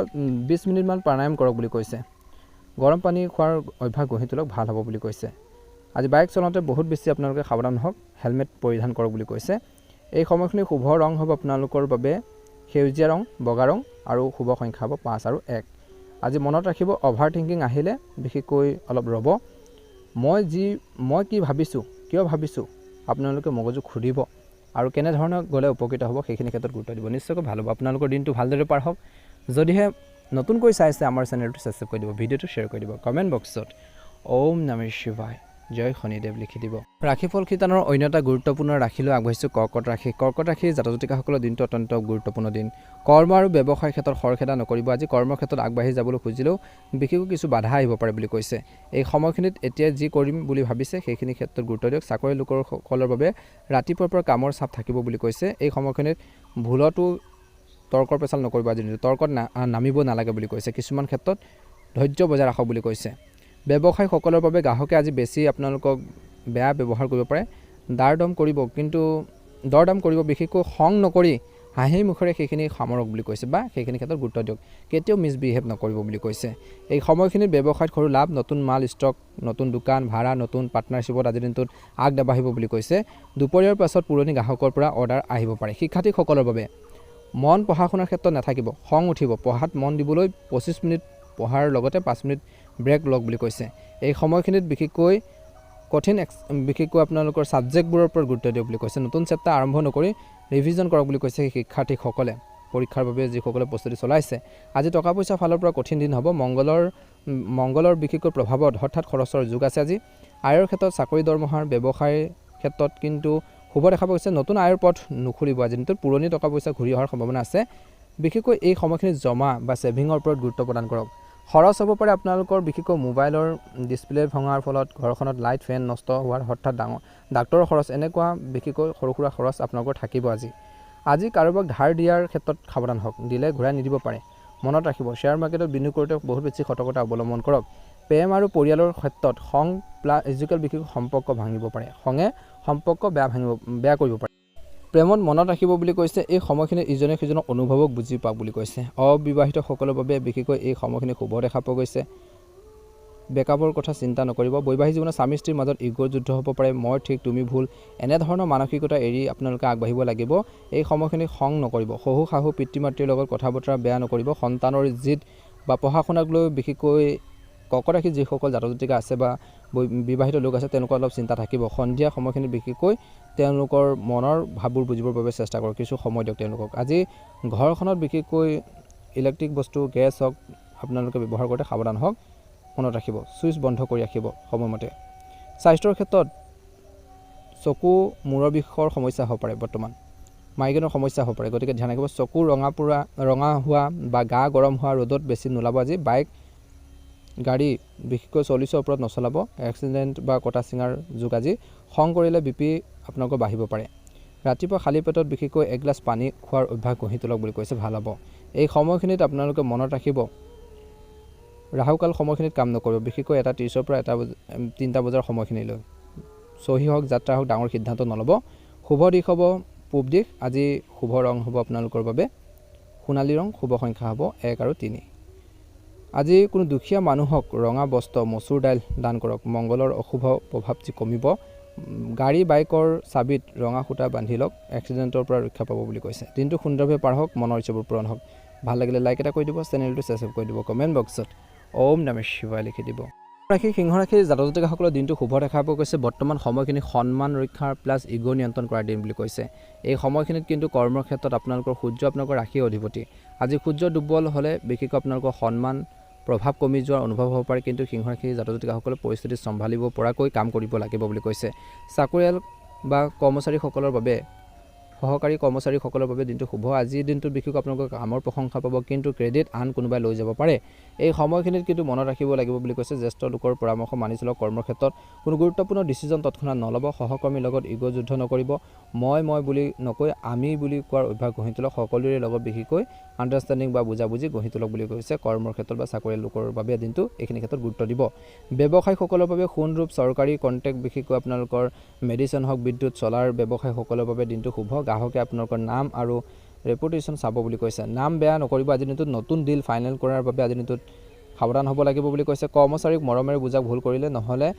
20 মিনিটমান প্ৰাণায়াম কৰক বুলি কৈছে গৰম পানী খোৱাৰ অভ্যাস গঢ়ি তোলক ভাল হ'ব বুলি কৈছে আজি বাইক চলাওঁতে বহুত বেছি আপোনালোকে সাৱধান হওক হেলমেট পৰিধান কৰক বুলি কৈছে এই সময়খিনি শুভ ৰং হ'ব আপোনালোকৰ বাবে সেউজীয়া ৰং বগা ৰং আৰু শুভ সংখ্যা হ'ব 5 আৰু 1 আজি মনত ৰাখিব অভাৰ থিংকিং আহিলে বিশেষকৈ অলপ ৰ'ব মই কি ভাবিছোঁ কিয় ভাবিছোঁ আপোনালোকে মগজু খুদিব আৰু কেনে ধৰণৰ গলে উপকৃত হ'ব সেইখিনি ক্ষেত্ৰত গুৰুত্ব দিব নিশ্চয়কৈ ভাল হ'ব আপোনালোকৰ দিনটো ভালদৰে পাৰ হওক যদিহে নতুনকৈ চাইছে আমাৰ চেনেলটো সাবস্ক্ৰাইব কৰি দিব ভিডিঅ'টো শ্বেয়াৰ কৰি দিব কমেণ্ট বক্সত ওম নমঃ শিৱায় জয় শনিদেৱ লিখি দিব ৰাশিফল শিতানৰ অন্য এটা গুৰুত্বপূৰ্ণ ৰাশিলৈ আগবাঢ়িছোঁ কৰ্কট ৰাশিৰ জাতক-জাতিকাসকলৰ দিনটো অত্যন্ত গুৰুত্বপূৰ্ণ দিন কৰ্ম আৰু ব্যৱসায় ক্ষেত্ৰত খৰখেদা নকৰিব আজি কৰ্মৰ ক্ষেত্ৰত আগবাঢ়ি যাবলৈ খুজিলেও বিশেষকৈ কিছু বাধা আহিব পাৰে বুলি কৈছে এই সময়খিনিত এতিয়া যি কৰিম বুলি ভাবিছে সেইখিনি ক্ষেত্ৰত গুৰুত্ব দিয়ক চাকৰি লোকসকলৰ বাবে ৰাতিপুৱাৰ পৰা কামৰ চাপ থাকিব বুলি কৈছে এই সময়খিনিত ভুলতো তৰ্কৰ পেচাল নকৰিব আজি তৰ্কত নামিব নালাগে বুলি কৈছে কিছুমান ক্ষেত্ৰত ধৈৰ্য বজাই ৰাখক বুলি কৈছে ব্যৱসায়ীসকলৰ বাবে গ্ৰাহকে আজি বেছি আপোনালোকক বেয়া ব্যৱহাৰ কৰিব পাৰে দৰদাম কৰিব বিশেষকৈ খং নকৰি হাঁহি মুখেৰে সেইখিনি সামৰক বুলি কৈছে বা সেইখিনি ক্ষেত্ৰত গুৰুত্ব দিয়ক কেতিয়াও মিছবিহেভ নকৰিব বুলি কৈছে এই সময়খিনিত ব্যৱসায়ত সৰু লাভ নতুন মাল ষ্টক নতুন দোকান ভাড়া নতুন পাৰ্টনাৰশ্বিপত আজিৰ দিনটোত আগবাঢ়িব বুলি কৈছে দুপৰীয়াৰ পাছত পুৰণি গ্ৰাহকৰ পৰা অৰ্ডাৰ আহিব পাৰে শিক্ষাৰ্থীসকলৰ বাবে মন পঢ়া শুনাৰ ক্ষেত্ৰত নাথাকিব খং উঠিব পঢ়াত মন দিবলৈ 25 মিনিট পঢ়াৰ লগতে 5 মিনিট ব্ৰেক লওক বুলি কৈছে এই সময়খিনিত বিশেষকৈ আপোনালোকৰ ছাবজেক্টবোৰৰ ওপৰত গুৰুত্ব দিয়ক বুলি কৈছে নতুন চেপ্টাৰ আৰম্ভ নকৰি ৰিভিজন কৰক বুলি কৈছে শিক্ষাৰ্থীসকলে পৰীক্ষাৰ বাবে যিসকলে প্ৰস্তুতি চলাইছে আজি টকা পইচা ফালৰ পৰা কঠিন দিন হ'ব মংগলৰ বিশেষকৈ প্ৰভাৱত হঠাৎ খৰচৰ যোগ আছে আজি আয়ৰ ক্ষেত্ৰত চাকৰি দৰমহাৰ ব্যৱসায়ৰ ক্ষেত্ৰত কিন্তু শুভ দেখা গৈছে নতুন আয়ৰ পথ নুখুলিব আজি দিনটোত পুৰণি টকা পইচা ঘূৰি অহাৰ সম্ভাৱনা আছে বিশেষকৈ এই সময়খিনিত জমা বা সেভিংৰ ওপৰত গুৰুত্ব প্ৰদান কৰক খৰচ হ'ব পাৰে আপোনালোকৰ বিশেষকৈ মোবাইলৰ ডিসপ্লে ভঙাৰ ফলত ঘৰখনত লাইট ফেন নষ্ট হোৱাৰ হঠাৎ ডাক্তৰৰ খৰচ এনেকুৱা বিশেষকৈ সৰু সুৰা খৰচ আপোনালোকৰ থাকিব আজি কাৰোবাক ধাৰ দিয়াৰ ক্ষেত্ৰত সাৱধান হওক দিলে ঘূৰাই নিদিব পাৰে মনত ৰাখিব শ্বেয়াৰ মাৰ্কেটত বিনিয়োগ কৰোঁতে বহুত বেছি সতৰ্কতা অৱলম্বন কৰক প্ৰেম আৰু পৰিয়ালৰ ক্ষেত্ৰত খং প্লাছ ইজিকেল বিশেষকৈ সম্পৰ্ক ভাঙিব পাৰে খঙে সম্পৰ্ক বেয়া কৰিব পাৰে প্ৰেমত মনত ৰাখিব বুলি কৈছে এই সময়খিনি ইজনে সিজনৰ অনুভৱক বুজি পাওক বুলি কৈছে অবিবাহিত সকলৰ বাবে বিশেষকৈ এই সময়খিনি শুভ দেখা পোৱা গৈছে বেকআপৰ কথা চিন্তা নকৰিব বৈবাহিক জীৱনত স্বামী স্ত্ৰীৰ মাজত ইগোৰ যুদ্ধ হ'ব পাৰে মই ঠিক তুমি ভুল এনে ধৰণৰ মানসিকতা এৰি আপোনালোকে আগবাঢ়িব লাগিব এই সময়খিনি খং নকৰিব শহু শাহু পিতৃ মাতৃৰ লগত কথা বতৰা বেয়া নকৰিব সন্তানৰ জিদ বা পঢ়া শুনাক লৈ বিশেষকৈ কৰ্কট ৰাশি যিসকল জাতক-জাতিকা আছে বা বিবাহিত লোক আছে তেওঁলোকৰ অলপ চিন্তা থাকিব সন্ধিয়া সময়খিনি বিশেষকৈ তেওঁলোকৰ মনৰ ভাৱবোৰ বুজিবৰ বাবে চেষ্টা কৰক কিছু সময় দিয়ক তেওঁলোকক আজি ঘৰখনত বিশেষকৈ ইলেক্ট্ৰিক বস্তু গেছ হওক আপোনালোকে ব্যৱহাৰ কৰোঁতে সাৱধান হওক মনত ৰাখিব সুইচ বন্ধ কৰি ৰাখিব সময়মতে স্বাস্থ্যৰ ক্ষেত্ৰত চকু মূৰৰ বিষৰ সমস্যা হ'ব পাৰে বৰ্তমান মাইগ্ৰেনৰ সমস্যা হ'ব পাৰে গতিকে ধ্যান ৰাখিব চকু ৰঙা হোৱা বা গা গৰম হোৱা ৰ'দত বেছি নোলাব আজি বাইক গাড়ী বিশেষকৈ 40ৰ ওপৰত নচলাব এক্সিডেণ্ট বা কটা চিঙাৰ যোগ আজি খং কৰিলে বিপি আপোনালোকৰ বাঢ়িব পাৰে ৰাতিপুৱা খালী পেটত বিশেষকৈ এগিলাছ পানী খোৱাৰ অভ্যাস গঢ়ি তোলক বুলি কৈছে ভাল হ'ব এই সময়খিনিত আপোনালোকে মনত ৰাখিব ৰাহুকাল সময়খিনিত কাম নকৰিব বিশেষকৈ 1:30 পৰা 3টা বজাৰ সময়খিনিলৈ চহী হওক যাত্ৰা হওক ডাঙৰ সিদ্ধান্ত নল'ব শুভ দিশ হ'ব পূব দিশ আজি শুভ ৰং হ'ব আপোনালোকৰ বাবে সোণালী ৰং শুভ সংখ্যা হ'ব 1 আৰু 3 আজি কোনো দুখীয়া মানুহক ৰঙা বস্ত্ৰ মচুৰ দাইল দান কৰক মংগলৰ অশুভ প্ৰভাৱ যি কমিব গাড়ী বাইকৰ চাবিত ৰঙা সূতা বান্ধি লওক এক্সিডেণ্টৰ পৰা ৰক্ষা পাব বুলি কৈছে দিনটো সুন্দৰভাৱে পাৰ হওক মনৰ ইচ্ছাবোৰ পূৰণ হওক ভাল লাগিলে লাইক এটা কৰি দিব চেনেলটো সাবস্ক্ৰাইব কৰি দিব কমেণ্ট বক্সত ওম নমঃ শিৱায় লিখি দিব ৰাশি সিংহ ৰাশিৰ জাতক জাতিকাসকলৰ দিনটো শুভ দেখা পোৱা গৈছে। বৰ্তমান সময়খিনি সন্মান ৰক্ষাৰ প্লাছ ইগ' নিয়ন্ত্ৰণ কৰাৰ দিন বুলি কৈছে। এই সময়খিনিত কিন্তু কৰ্মৰ ক্ষেত্ৰত আপোনালোকৰ সূৰ্য আপোনালোকৰ ৰাশিৰ অধিপতি। আজি সূৰ্য দুৰ্বল হ'লে বিশেষকৈ আপোনালোকৰ সন্মান প্ৰভাৱ কমি যোৱাৰ অনুভৱ হ'ব পাৰে, কিন্তু সিংহ ৰাশিৰ জাতক জাতিকাসকলে পৰিস্থিতি চম্ভালিব পৰাকৈ কাম কৰিব লাগিব বুলি কৈছে। চাকৰিয়াল বা কৰ্মচাৰীসকলৰ বাবে সহকাৰী কৰ্মচাৰীসকলৰ বাবে দিনটো শুভ। আজিৰ দিনটোত বিশেষকৈ আপোনালোকৰ কামৰ প্ৰশংসা পাব, কিন্তু ক্ৰেডিট আন কোনোবাই লৈ যাব পাৰে। এই সময়খিনিত কিন্তু মনত ৰাখিব লাগিব বুলি কৈছে। জ্যেষ্ঠ লোকৰ পৰামৰ্শ মানি চলক। কৰ্মৰ ক্ষেত্ৰত কোনো গুৰুত্বপূৰ্ণ ডিচিজন তৎক্ষণাত নল'ব। সহকৰ্মীৰ লগত ইগ' যুদ্ধ নকৰিব। মই বুলি নকৈ আমি বুলি কোৱাৰ অভ্যাস গঢ়ি তোলক। সকলোৰে লগত বিশেষকৈ আণ্ডাৰষ্টেণ্ডিং বা বুজাবুজি গঢ়ি তোলক বুলি কৈছে। কৰ্মৰ ক্ষেত্ৰত বা চাকৰিয়াল লোকৰ বাবে দিনটো এইখিনি ক্ষেত্ৰত গুৰুত্ব দিব। ব্যৱসায়ীসকলৰ বাবে সোণৰূপ চৰকাৰী কণ্টেক্ট বিশেষকৈ আপোনালোকৰ মেডিচিন হওক, বিদ্যুৎ, চলাৰ ব্যৱসায়ীসকলৰ বাবে দিনটো শুভ। গ্ৰাহকে আপোনালোকৰ নাম আৰু ৰেপুটেশ্যন চাব বুলি কৈছে। নাম বেয়া নকৰিব আজিৰ দিনটোত। নতুন ডিল ফাইনেল কৰাৰ বাবে আজিৰ দিনটোত সাৱধান হ'ব লাগিব বুলি কৈছে। কৰ্মচাৰীক মৰমেৰে বুজাওক, ভুল কৰিলে নহ'লে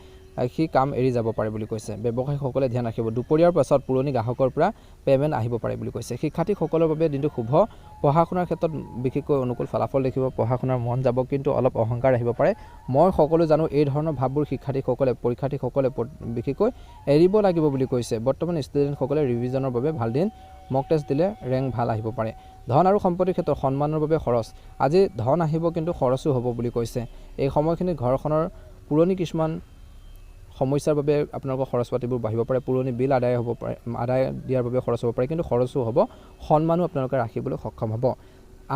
সি কাম এৰি যাব পাৰে বুলি কৈছে। ব্যৱসায়ীসকলে ধ্যান ৰাখিব। দুপৰীয়াৰ পাছত পুৰণি গ্ৰাহকৰ পৰা পে'মেণ্ট আহিব পাৰে বুলি কৈছে। শিক্ষাৰ্থীসকলৰ বাবে দিনটো শুভ। পঢ়া শুনাৰ ক্ষেত্ৰত বিশেষকৈ অনুকূল ফলাফল দেখিব। পঢ়া শুনাৰ মন যাব, কিন্তু অলপ অহংকাৰ আহিব পাৰে। মই সকলো জানো, এই ধৰণৰ ভাৱবোৰ পৰীক্ষাৰ্থীসকলে বিশেষকৈ এৰিব লাগিব বুলি কৈছে। বৰ্তমান ষ্টুডেণ্টসকলে ৰিভিজনৰ বাবে ভাল দিন। মক টেষ্ট দিলে ৰেংক ভাল আহিব পাৰে। ধন আৰু সম্পত্তিৰ ক্ষেত্ৰত সন্মানৰ বাবে খৰচ। আজি ধন আহিব, কিন্তু খৰচো হ'ব বুলি কৈছে। এই সময়খিনিত ঘৰখনৰ পুৰণি কিছুমান সমস্যাৰ বাবে আপোনালোকৰ খৰচ পাতিবোৰ বাঢ়িব পাৰে। পুৰণি বিল আদায় দিয়াৰ বাবে খৰচ হ'ব পাৰে, কিন্তু খৰচো হ'ব। সন্মানো আপোনালোকে ৰাখিবলৈ সক্ষম হ'ব।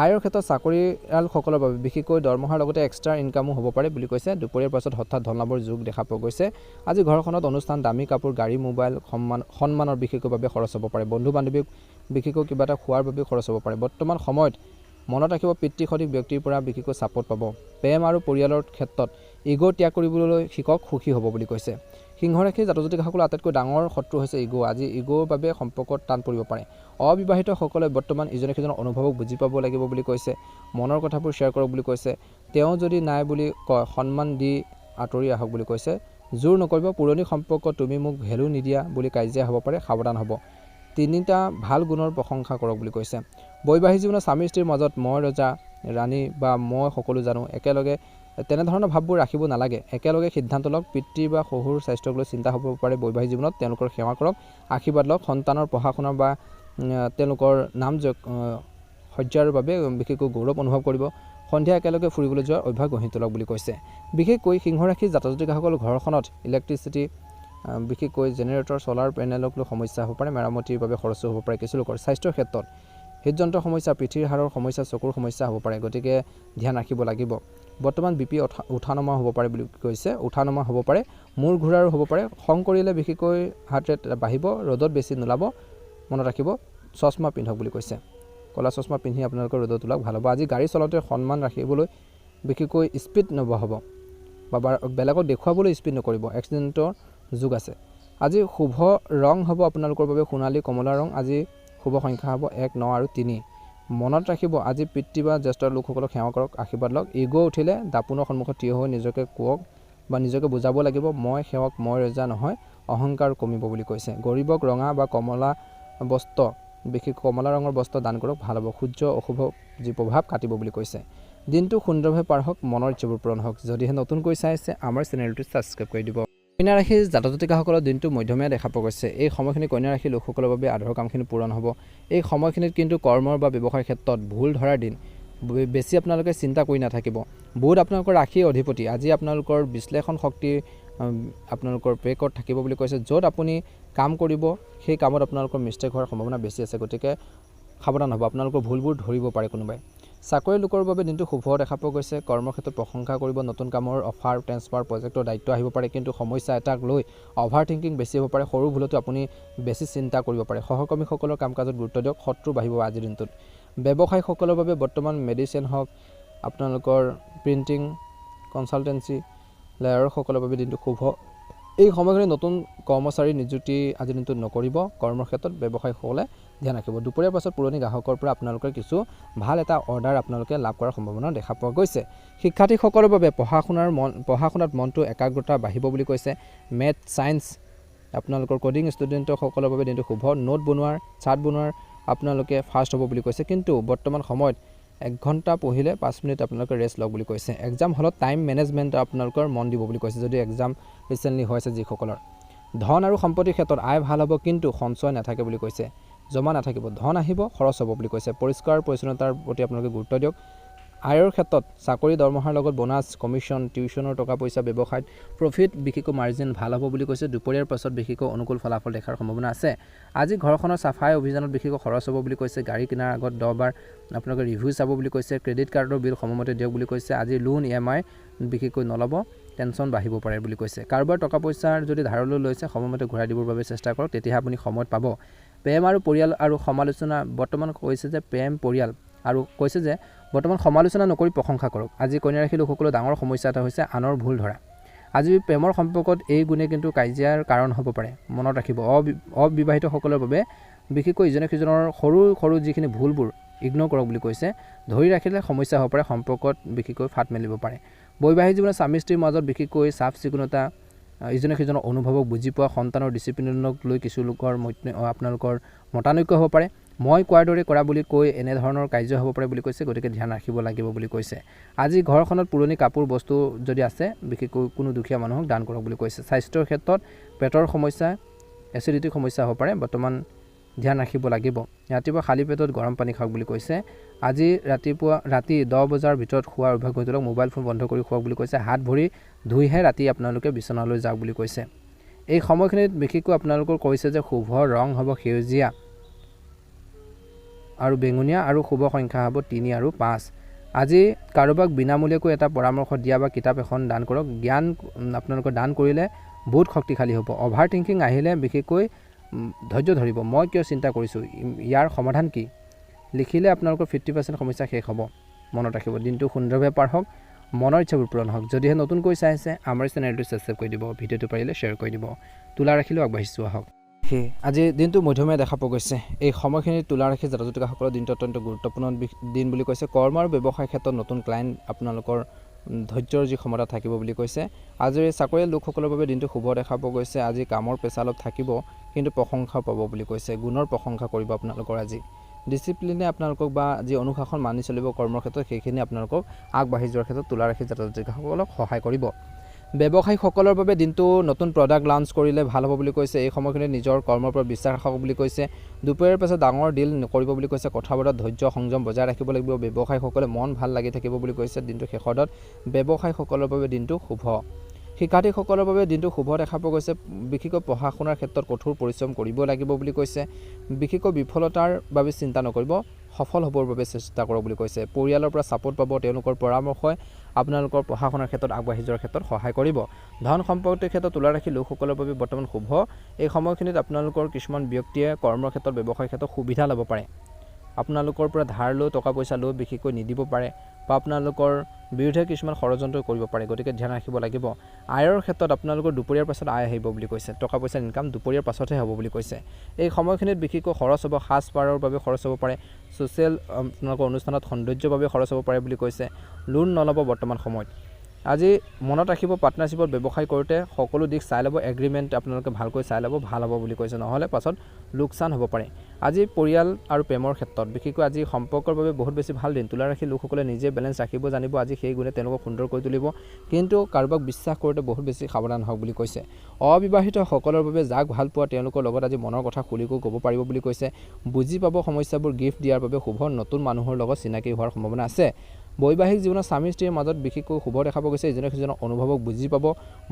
আয়ৰ ক্ষেত্ৰত চাকৰিয়ালসকলৰ বাবে বিশেষকৈ দৰমহাৰ লগতে এক্সট্ৰা ইনকামো হ'ব পাৰে বুলি কৈছে। দুপৰীয়াৰ পাছত হঠাৎ ধন লাভৰ যোগ দেখা পোৱা গৈছে। আজি ঘৰখনত অনুষ্ঠান, দামী কাপোৰ, গাড়ী, মোবাইল, সন্মানৰ বিশেষভাৱে খৰচ হ'ব পাৰে। বন্ধু বান্ধৱীক বিশেষকৈ কিবা এটা খোৱাৰ বাবে খৰচ হ'ব পাৰে। বৰ্তমান সময়ত মনত ৰাখিব, পিতৃ সদৃশ ব্যক্তিৰ পৰা বিশেষকৈ ছাপোৰ্ট পাব। প্ৰেম আৰু পৰিয়ালৰ ক্ষেত্ৰত ইগ' ত্যাগ কৰিবলৈ শিকক, সুখী হ'ব বুলি কৈছে। সিংহ ৰাশিৰ জাতক জাতিকাসকলৰ আটাইতকৈ ডাঙৰ শত্ৰু হৈছে ইগ'। আজি ইগ'ৰ বাবে সম্পৰ্কত টান পৰিব পাৰে। অবিবাহিতসকলে বৰ্তমান ইজনে সিজনৰ অনুভৱক বুজি পাব লাগিব বুলি কৈছে। মনৰ কথাবোৰ শ্বেয়াৰ কৰক বুলি কৈছে। তেওঁ যদি নাই বুলি কয়, সন্মান দি আঁতৰি আহক বুলি কৈছে। জোৰ নকৰিব। পুৰণি সম্পৰ্ক তুমি মোক ভেলু নিদিয়া বুলি কাজিয়া হ'ব পাৰে, সাৱধান হ'ব। তিনিটা ভাল গুণৰ প্ৰশংসা কৰক বুলি কৈছে। বৈবাহিক জীৱনত স্বামী স্ত্ৰীৰ মাজত মই ৰজা ৰাণী বা মই সকলো জানো একেলগে তেনেধৰণৰ ভাৱবোৰ ৰাখিব নালাগে। একেলগে সিদ্ধান্ত লওক। পিতৃ বা শহুৰ স্বাস্থ্যক লৈ চিন্তা হ'ব পাৰে। বৈবাহিক জীৱনত তেওঁলোকৰ সেৱা কৰক, আশীৰ্বাদ লওক। সন্তানৰ পঢ়া শুনা বা তেওঁলোকৰ নাম সজ্জাৰ বাবে বিশেষকৈ গৌৰৱ অনুভৱ কৰিব। সন্ধিয়া একেলগে ফুৰিবলৈ যোৱাৰ অভ্যাস গঢ়ি তোলক বুলি কৈছে। বিশেষকৈ সিংহ ৰাশিৰ জাতক জাতিকাসকল ঘৰখনত ইলেক্ট্ৰিচিটি বিশেষকৈ জেনেৰেটৰ, চলাৰ পেনেলক লৈ সমস্যা হ'ব পাৰে। মেৰামতিৰ বাবে খৰচো হ'ব পাৰে। কিছু লোকৰ স্বাস্থ্যৰ ক্ষেত্ৰত হৃদযন্ত্ৰৰ সমস্যা, পিঠিৰ হাড়ৰ সমস্যা, চকুৰ সমস্যা হ'ব পাৰে, গতিকে ধ্যান ৰাখিব লাগিব। বৰ্তমান BP উঠা নমা হ'ব পাৰে বুলি কৈছে। উঠা নমা হ'ব পাৰে, মূৰ ঘূৰাৰো হ'ব পাৰে। খং কৰিলে বিশেষকৈ হাৰ্ট ৰেট বাঢ়িব। ৰ'দত বেছি নোলাব, মনত ৰাখিব। চশমা পিন্ধক বুলি কৈছে। ক'লা চশমা পিন্ধি আপোনালোকৰ ৰ'দত ওলাওক, ভাল হ'ব। আজি গাড়ী চলাওঁতে সন্মান ৰাখিবলৈ বিশেষকৈ স্পীড নবঢ়াব বা বেলেগক দেখুৱাবলৈ স্পীড নকৰিব। এক্সিডেণ্টৰ যোগ আছে। আজি শুভ ৰং হ'ব আপোনালোকৰ বাবে সোণালী কমলা ৰং। আজি শুভ সংখ্যা হ'ব 1, 9 আৰু 3। মনত ৰাখিব, আজি পিতৃ বা জ্যেষ্ঠ লোকসকলক সেৱা কৰক, আশীৰ্বাদ লওক। ইগ' উঠিলে দাপোনৰ সন্মুখত থিয় হৈ নিজকে কওক বা নিজকে বুজাব লাগিব, মই সেৱক, মই ৰজা নহয়। অহংকাৰ কমিব বুলি কৈছে। গৰীবক ৰঙা বা কমলা বস্ত্ৰ, বিশেষ কমলা ৰঙৰ বস্ত্ৰ দান কৰক, ভাল হ'ব। সূৰ্য অশুভ যি প্ৰভাৱ কাটিব বুলি কৈছে। দিনটো সুন্দৰভাৱে পাৰ হওক, মনৰ ইচ্ছাবোৰ পূৰণ হওক। যদিহে নতুনকৈ চাই আছে আমাৰ চেনেলটো ছাবস্ক্ৰাইব কৰি দিব। কন্যা ৰাশিৰ জাতক জাতিকাসকলৰ দিনটো মধ্যমীয়া দেখা পোৱা গৈছে। এই সময়খিনি কন্যা ৰাশিৰ লোকসকলৰ বাবে আধাৰৰ কামখিনি পূৰণ হ'ব। এই সময়খিনিত কিন্তু কৰ্মৰ বা ব্যৱসায়ৰ ক্ষেত্ৰত ভুল ধৰাৰ দিন। বেছি আপোনালোকে চিন্তা কৰি নাথাকিব। বুধ আপোনালোকৰ ৰাশিৰ অধিপতি। আজি আপোনালোকৰ বিশ্লেষণ শক্তি আপোনালোকৰ ব্ৰেকত থাকিব বুলি কৈছে। য'ত আপুনি কাম কৰিব সেই কামত আপোনালোকৰ মিষ্টেক হোৱাৰ সম্ভাৱনা বেছি আছে, গতিকে সাৱধান হ'ব। আপোনালোকৰ ভুলবোৰ ধৰিব পাৰে কোনোবাই। চাকৰি লোকৰ বাবে দিনটো শুভ দেখা পোৱা গৈছে। কৰ্মক্ষেত্ৰত প্ৰশংসা কৰিব। নতুন কামৰ অফাৰ, ট্ৰেন্সফাৰ, প্ৰজেক্টৰ দায়িত্ব আহিব পাৰে, কিন্তু সমস্যা এটাক লৈ অভাৰ থিংকিং বেছি হ'ব পাৰে। সৰু ভুলতো আপুনি বেছি চিন্তা কৰিব পাৰে। সহকৰ্মীসকলৰ কাম কাজত গুৰুত্ব দিয়ক। শত্ৰু বাঢ়িব আজিৰ দিনটোত। ব্যৱসায়ীসকলৰ বাবে বৰ্তমান মেডিচিন হওক, আপোনালোকৰ প্ৰিণ্টিং, কনচালটেঞ্চি, লেয়াৰসকলৰ বাবে দিনটো শুভ। এই সময়খিনি নতুন কৰ্মচাৰী নিযুক্তি আজিৰ দিনটোত নকৰিব। কৰ্মৰ ক্ষেত্ৰত ব্যৱসায়ীসকলে ধ্যান ৰাখিব। দুপৰীয়াৰ পাছত পুৰণি গ্ৰাহকৰ পৰা আপোনালোকে কিছু ভাল এটা অৰ্ডাৰ আপোনালোকে লাভ কৰাৰ সম্ভাৱনা দেখা পোৱা গৈছে। শিক্ষাৰ্থীসকলৰ বাবে পঢ়া শুনাত মনটো একাগ্ৰতা বাঢ়িব বুলি কৈছে। মেথ, ছায়েন্স, আপোনালোকৰ কডিং ষ্টুডেণ্টসকলৰ বাবে দিনটো শুভ। নোট বনোৱাৰ, চাৰ্ট বনোৱাৰ আপোনালোকে ফাৰ্ষ্ট হ'ব বুলি কৈছে, কিন্তু বৰ্তমান সময়ত 1 ঘণ্টা পঢ়িলে 5 মিনিট আপোনালোকে ৰেষ্ট লওক বুলি কৈছে এক্সাম হলত টাইম মেনেজমেণ্ট আপোনালোকৰ মন দিব বুলি কৈছে যদি এক্সাম ৰিচেণ্টলি হৈছে যিসকলৰ ধন আৰু সম্পত্তিৰ ক্ষেত্ৰত আয় ভাল হ'ব কিন্তু সঞ্চয় নাথাকে বুলি কৈছে জমা নাথাকিব ধন আহিব খৰচ হ'ব বুলি কৈছে পৰিষ্কাৰ পৰিচ্ছন্নতাৰ প্ৰতি আপোনালোকে গুৰুত্ব দিয়ক আয়ৰ ক্ষেত্ৰত চাকৰি দৰমহাৰ লগত বোনাছ কমিশ্যন টিউশ্যনৰ টকা পইচা ব্যৱসায়ত প্ৰফিট বিশেষকৈ মাৰ্জিন ভাল হ'ব বুলি কৈছে দুপৰীয়াৰ পাছত বিশেষকৈ অনুকূল ফলাফল দেখাৰ সম্ভাৱনা আছে আজি ঘৰখনৰ চাফাই অভিযানত বিশেষকৈ খৰচ হ'ব বুলি কৈছে গাড়ী কিনাৰ আগত 10 বাৰ আপোনালোকে ৰিভিউ চাব বুলি কৈছে ক্ৰেডিট কাৰ্ডৰ বিল সময়মতে দিয়ক বুলি কৈছে আজি লোন EMI বিশেষকৈ নল'ব টেনশ্যন বাঢ়িব পাৰে বুলি কৈছে কাৰোবাৰ টকা পইচাৰ যদি ধাৰলৈ লৈছে সময়মতে ঘূৰাই দিবৰ বাবে চেষ্টা কৰক তেতিয়াহে আপুনি সময়ত পাব প্ৰেম আৰু পৰিয়াল আৰু সমালোচনা বৰ্তমান কৈছে যে প্ৰেম পৰিয়াল আৰু কৈছে যে বৰ্তমান সমালোচনা নকৰি প্ৰশংসা কৰক আজি কন্যা ৰাশি লোকসকলৰ ডাঙৰ সমস্যা এটা হৈছে আনৰ ভুল ধৰা আজি প্ৰেমৰ সম্পৰ্কত এই গুণে কিন্তু কাজিয়াৰ কাৰণ হ'ব পাৰে মনত ৰাখিব অবিবাহিতসকলৰ বাবে বিশেষকৈ ইজনে সিজনৰ সৰু সৰু যিখিনি ভুলবোৰ ইগনোৰ কৰক বুলি কৈছে ধৰি ৰাখিলে সমস্যা হ'ব পাৰে সম্পৰ্কত বিশেষকৈ ফাট মেলিব পাৰে বৈবাহিক জীৱনত স্বামী স্ত্ৰীৰ মাজত বিশেষকৈ চাফ চিকুণতা ইজনে সিজনৰ অনুভৱক বুজি পোৱা সন্তানৰ ডিচিপ্লিনক লৈ কিছু লোকৰ আপোনালোকৰ মতানৈক্য হ'ব পাৰে মই কোৱাৰ দৰে কৰা বুলি কৈ এনে ধৰণৰ কাৰ্য হ'ব পাৰে বুলি কৈছে গতিকে ধ্যান ৰাখিব লাগিব বুলি কৈছে আজি ঘৰখনত পুৰণি কাপোৰ বস্তু যদি আছে বিশেষকৈ কোনো দুখীয়া মানুহক দান কৰক বুলি কৈছে স্বাস্থ্যৰ ক্ষেত্ৰত পেটৰ সমস্যা এচিডিটিৰ সমস্যা হ'ব পাৰে বৰ্তমান ধ্যান ৰাখিব লাগিব ৰাতিপুৱা খালী পেটত গৰম পানী খাওক বুলি কৈছে আজি ৰাতি 10 বজাৰ ভিতৰত খোৱাৰ অভ্যাস গঢ়ি তোলক মোবাইল ফোন বন্ধ কৰি খুৱাওক বুলি কৈছে হাত ভৰি ধুইহে ৰাতি আপোনালোকে বিচনালৈ যাওক বুলি কৈছে এই সময়খিনিত বিশেষকৈ আপোনালোকৰ কৈছে যে শুভ ৰং হ'ব সেউজীয়া আৰু বেঙুনীয়া আৰু শুভ সংখ্যা হ'ব 3 আৰু 5 আজি কাৰোবাক বিনামূলীয়াকৈ এটা পৰামৰ্শ দিয়া বা কিতাপ এখন দান কৰক জ্ঞান আপোনালোকৰ দান কৰিলে বহুত শক্তিশালী হ'ব অভাৰ থিংকিং আহিলে বিশেষকৈ ধৈৰ্য ধৰিব মই কিয় চিন্তা কৰিছোঁ ইয়াৰ সমাধান কি লিখিলে আপোনালোকৰ 50% সমস্যা শেষ হ'ব মনত ৰাখিব দিনটো সুন্দৰভাৱে পাৰ হওক মনৰ ইচ্ছাবোৰ পূৰণ হওক যদিহে নতুনকৈ চাই আছে আমাৰ চেনেলটো ছাবস্ক্ৰাইব কৰি দিব ভিডিঅ'টো পাৰিলে শ্বেয়াৰ কৰি দিব তুলা ৰাখিলেও আগবাঢ়িছোঁ আহক আজি দিনটো মধ্যমীয়া দেখা পোৱা গৈছে এই সময়খিনিত তুলা ৰাশি জাতকসকলৰ দিনটো অত্যন্ত গুৰুত্বপূৰ্ণ দিন বুলি কৈছে কৰ্ম আৰু ব্যৱসায় ক্ষেত্ৰত নতুন ক্লায়েণ্ট আপোনালোকৰ ধৈৰ্যৰ যি ক্ষমতা থাকিব বুলি কৈছে আজিৰ চাকৰিয়াল লোকসকলৰ বাবে দিনটো শুভ দেখা পোৱা গৈছে আজি কামৰ পেচা অলপ থাকিব কিন্তু প্ৰশংসা পাব বুলি কৈছে গুণৰ প্ৰশংসা কৰিব আপোনালোকৰ আজি ডিচিপ্লিনে আপোনালোকক বা যি অনুশাসন মানি চলিব কৰ্মৰ ক্ষেত্ৰত সেইখিনি আপোনালোকক আগবাঢ়ি যোৱাৰ ক্ষেত্ৰত তুলা ৰাশি জাতকসকলক সহায় কৰিব ব্যৱসায়ীসকলৰ বাবে দিনটো নতুন প্ৰডাক্ট লঞ্চ কৰিলে ভাল হ'ব বুলি কৈছে এই সময়খিনিত নিজৰ কৰ্মৰ ওপৰত বিশ্বাস ৰাখক বুলি কৈছে দুপৰীয়াৰ পাছত ডাঙৰ ডিল নকৰিব বুলি কৈছে কথা বতৰাত ধৈৰ্য সংযম বজাই ৰাখিব লাগিব ব্যৱসায়ীসকলে মন ভাল লাগি থাকিব বুলি কৈছে দিনটো শেষত ব্যৱসায়ীসকলৰ বাবে দিনটো শুভ শিক্ষাৰ্থীসকলৰ বাবে দিনটো শুভ দেখা পোৱা গৈছে বিশেষকৈ পঢ়া শুনাৰ ক্ষেত্ৰত কঠোৰ পৰিশ্ৰম কৰিব লাগিব বুলি কৈছে বিশেষকৈ বিফলতাৰ বাবে চিন্তা নকৰিব সফল হ'বৰ বাবে চেষ্টা কৰক বুলি কৈছে পৰিয়ালৰ পৰা ছাপোৰ্ট পাব তেওঁলোকৰ পৰামৰ্শই আপোনালোকৰ পঢ়া শুনাৰ ক্ষেত্ৰত আগবাঢ়ি যোৱাৰ ক্ষেত্ৰত সহায় কৰিব ধন সম্পত্তিৰ ক্ষেত্ৰত তুলা ৰাশি লোকসকলৰ বাবে বৰ্তমান শুভ এই সময়খিনিত আপোনালোকৰ কিছুমান ব্যক্তিয়ে কৰ্মৰ ক্ষেত্ৰত ব্যৱসায়ৰ ক্ষেত্ৰত সুবিধা ল'ব পাৰে আপোনালোকৰ পৰা ধাৰ লৈ টকা পইচা লৈ বিশেষকৈ নিদিব পাৰে বা আপোনালোকৰ বিৰুদ্ধে কিছুমান ষড়যন্ত্ৰ কৰিব পাৰে গতিকে ধ্যান ৰাখিব লাগিব আয়ৰ ক্ষেত্ৰত আপোনালোকৰ দুপৰীয়াৰ পাছত আয় আহিব বুলি কৈছে টকা পইচা ইনকাম দুপৰীয়াৰ পাছতহে হ'ব বুলি কৈছে এই সময়খিনিত বিশেষকৈ খৰচ হ'ব সাজপাৰৰ বাবে খৰচ হ'ব পাৰে ছ'চিয়েল আপোনালোকৰ অনুষ্ঠানত সৌন্দৰ্যৰ বাবে খৰচ হ'ব পাৰে বুলি কৈছে লোন নল'ব বৰ্তমান সময়ত আজি মনত ৰাখিব পাৰ্টনাৰশ্বিপত ব্যৱসায় কৰোঁতে সকলো দিশ চাই ল'ব এগ্ৰিমেণ্ট আপোনালোকে ভালকৈ চাই ল'ব ভাল হ'ব বুলি কৈছে নহ'লে পাছত লোকচান হ'ব পাৰে আজি পৰিয়াল আৰু প্ৰেমৰ ক্ষেত্ৰত বিশেষকৈ আজি সম্পৰ্কৰ বাবে বহুত বেছি ভাল দিন তুলা ৰাশি লোকসকলে নিজে বেলেঞ্চ ৰাখিব জানিব আজি সেই গুণে তেওঁলোকক সুন্দৰ কৰি তুলিব কিন্তু কাৰোবাক বিশ্বাস কৰোঁতে বহুত বেছি সাৱধান হওক বুলি কৈছে অবিবাহিতসকলৰ বাবে যাক ভাল পোৱা তেওঁলোকৰ লগত আজি মনৰ কথা খুলিকৈ ক'ব পাৰিব বুলি কৈছে বুজি পাব সমস্যাবোৰ গিফ্ট দিয়াৰ বাবে শুভ নতুন মানুহৰ লগত চিনাকি হোৱাৰ সম্ভাৱনা আছে বৈবাহিক জীৱনত স্বামী স্ত্ৰীৰ মাজত বিশেষকৈ শুভ দেখা পোৱা গৈছে ইজনে সিজনৰ অনুভৱক বুজি পাব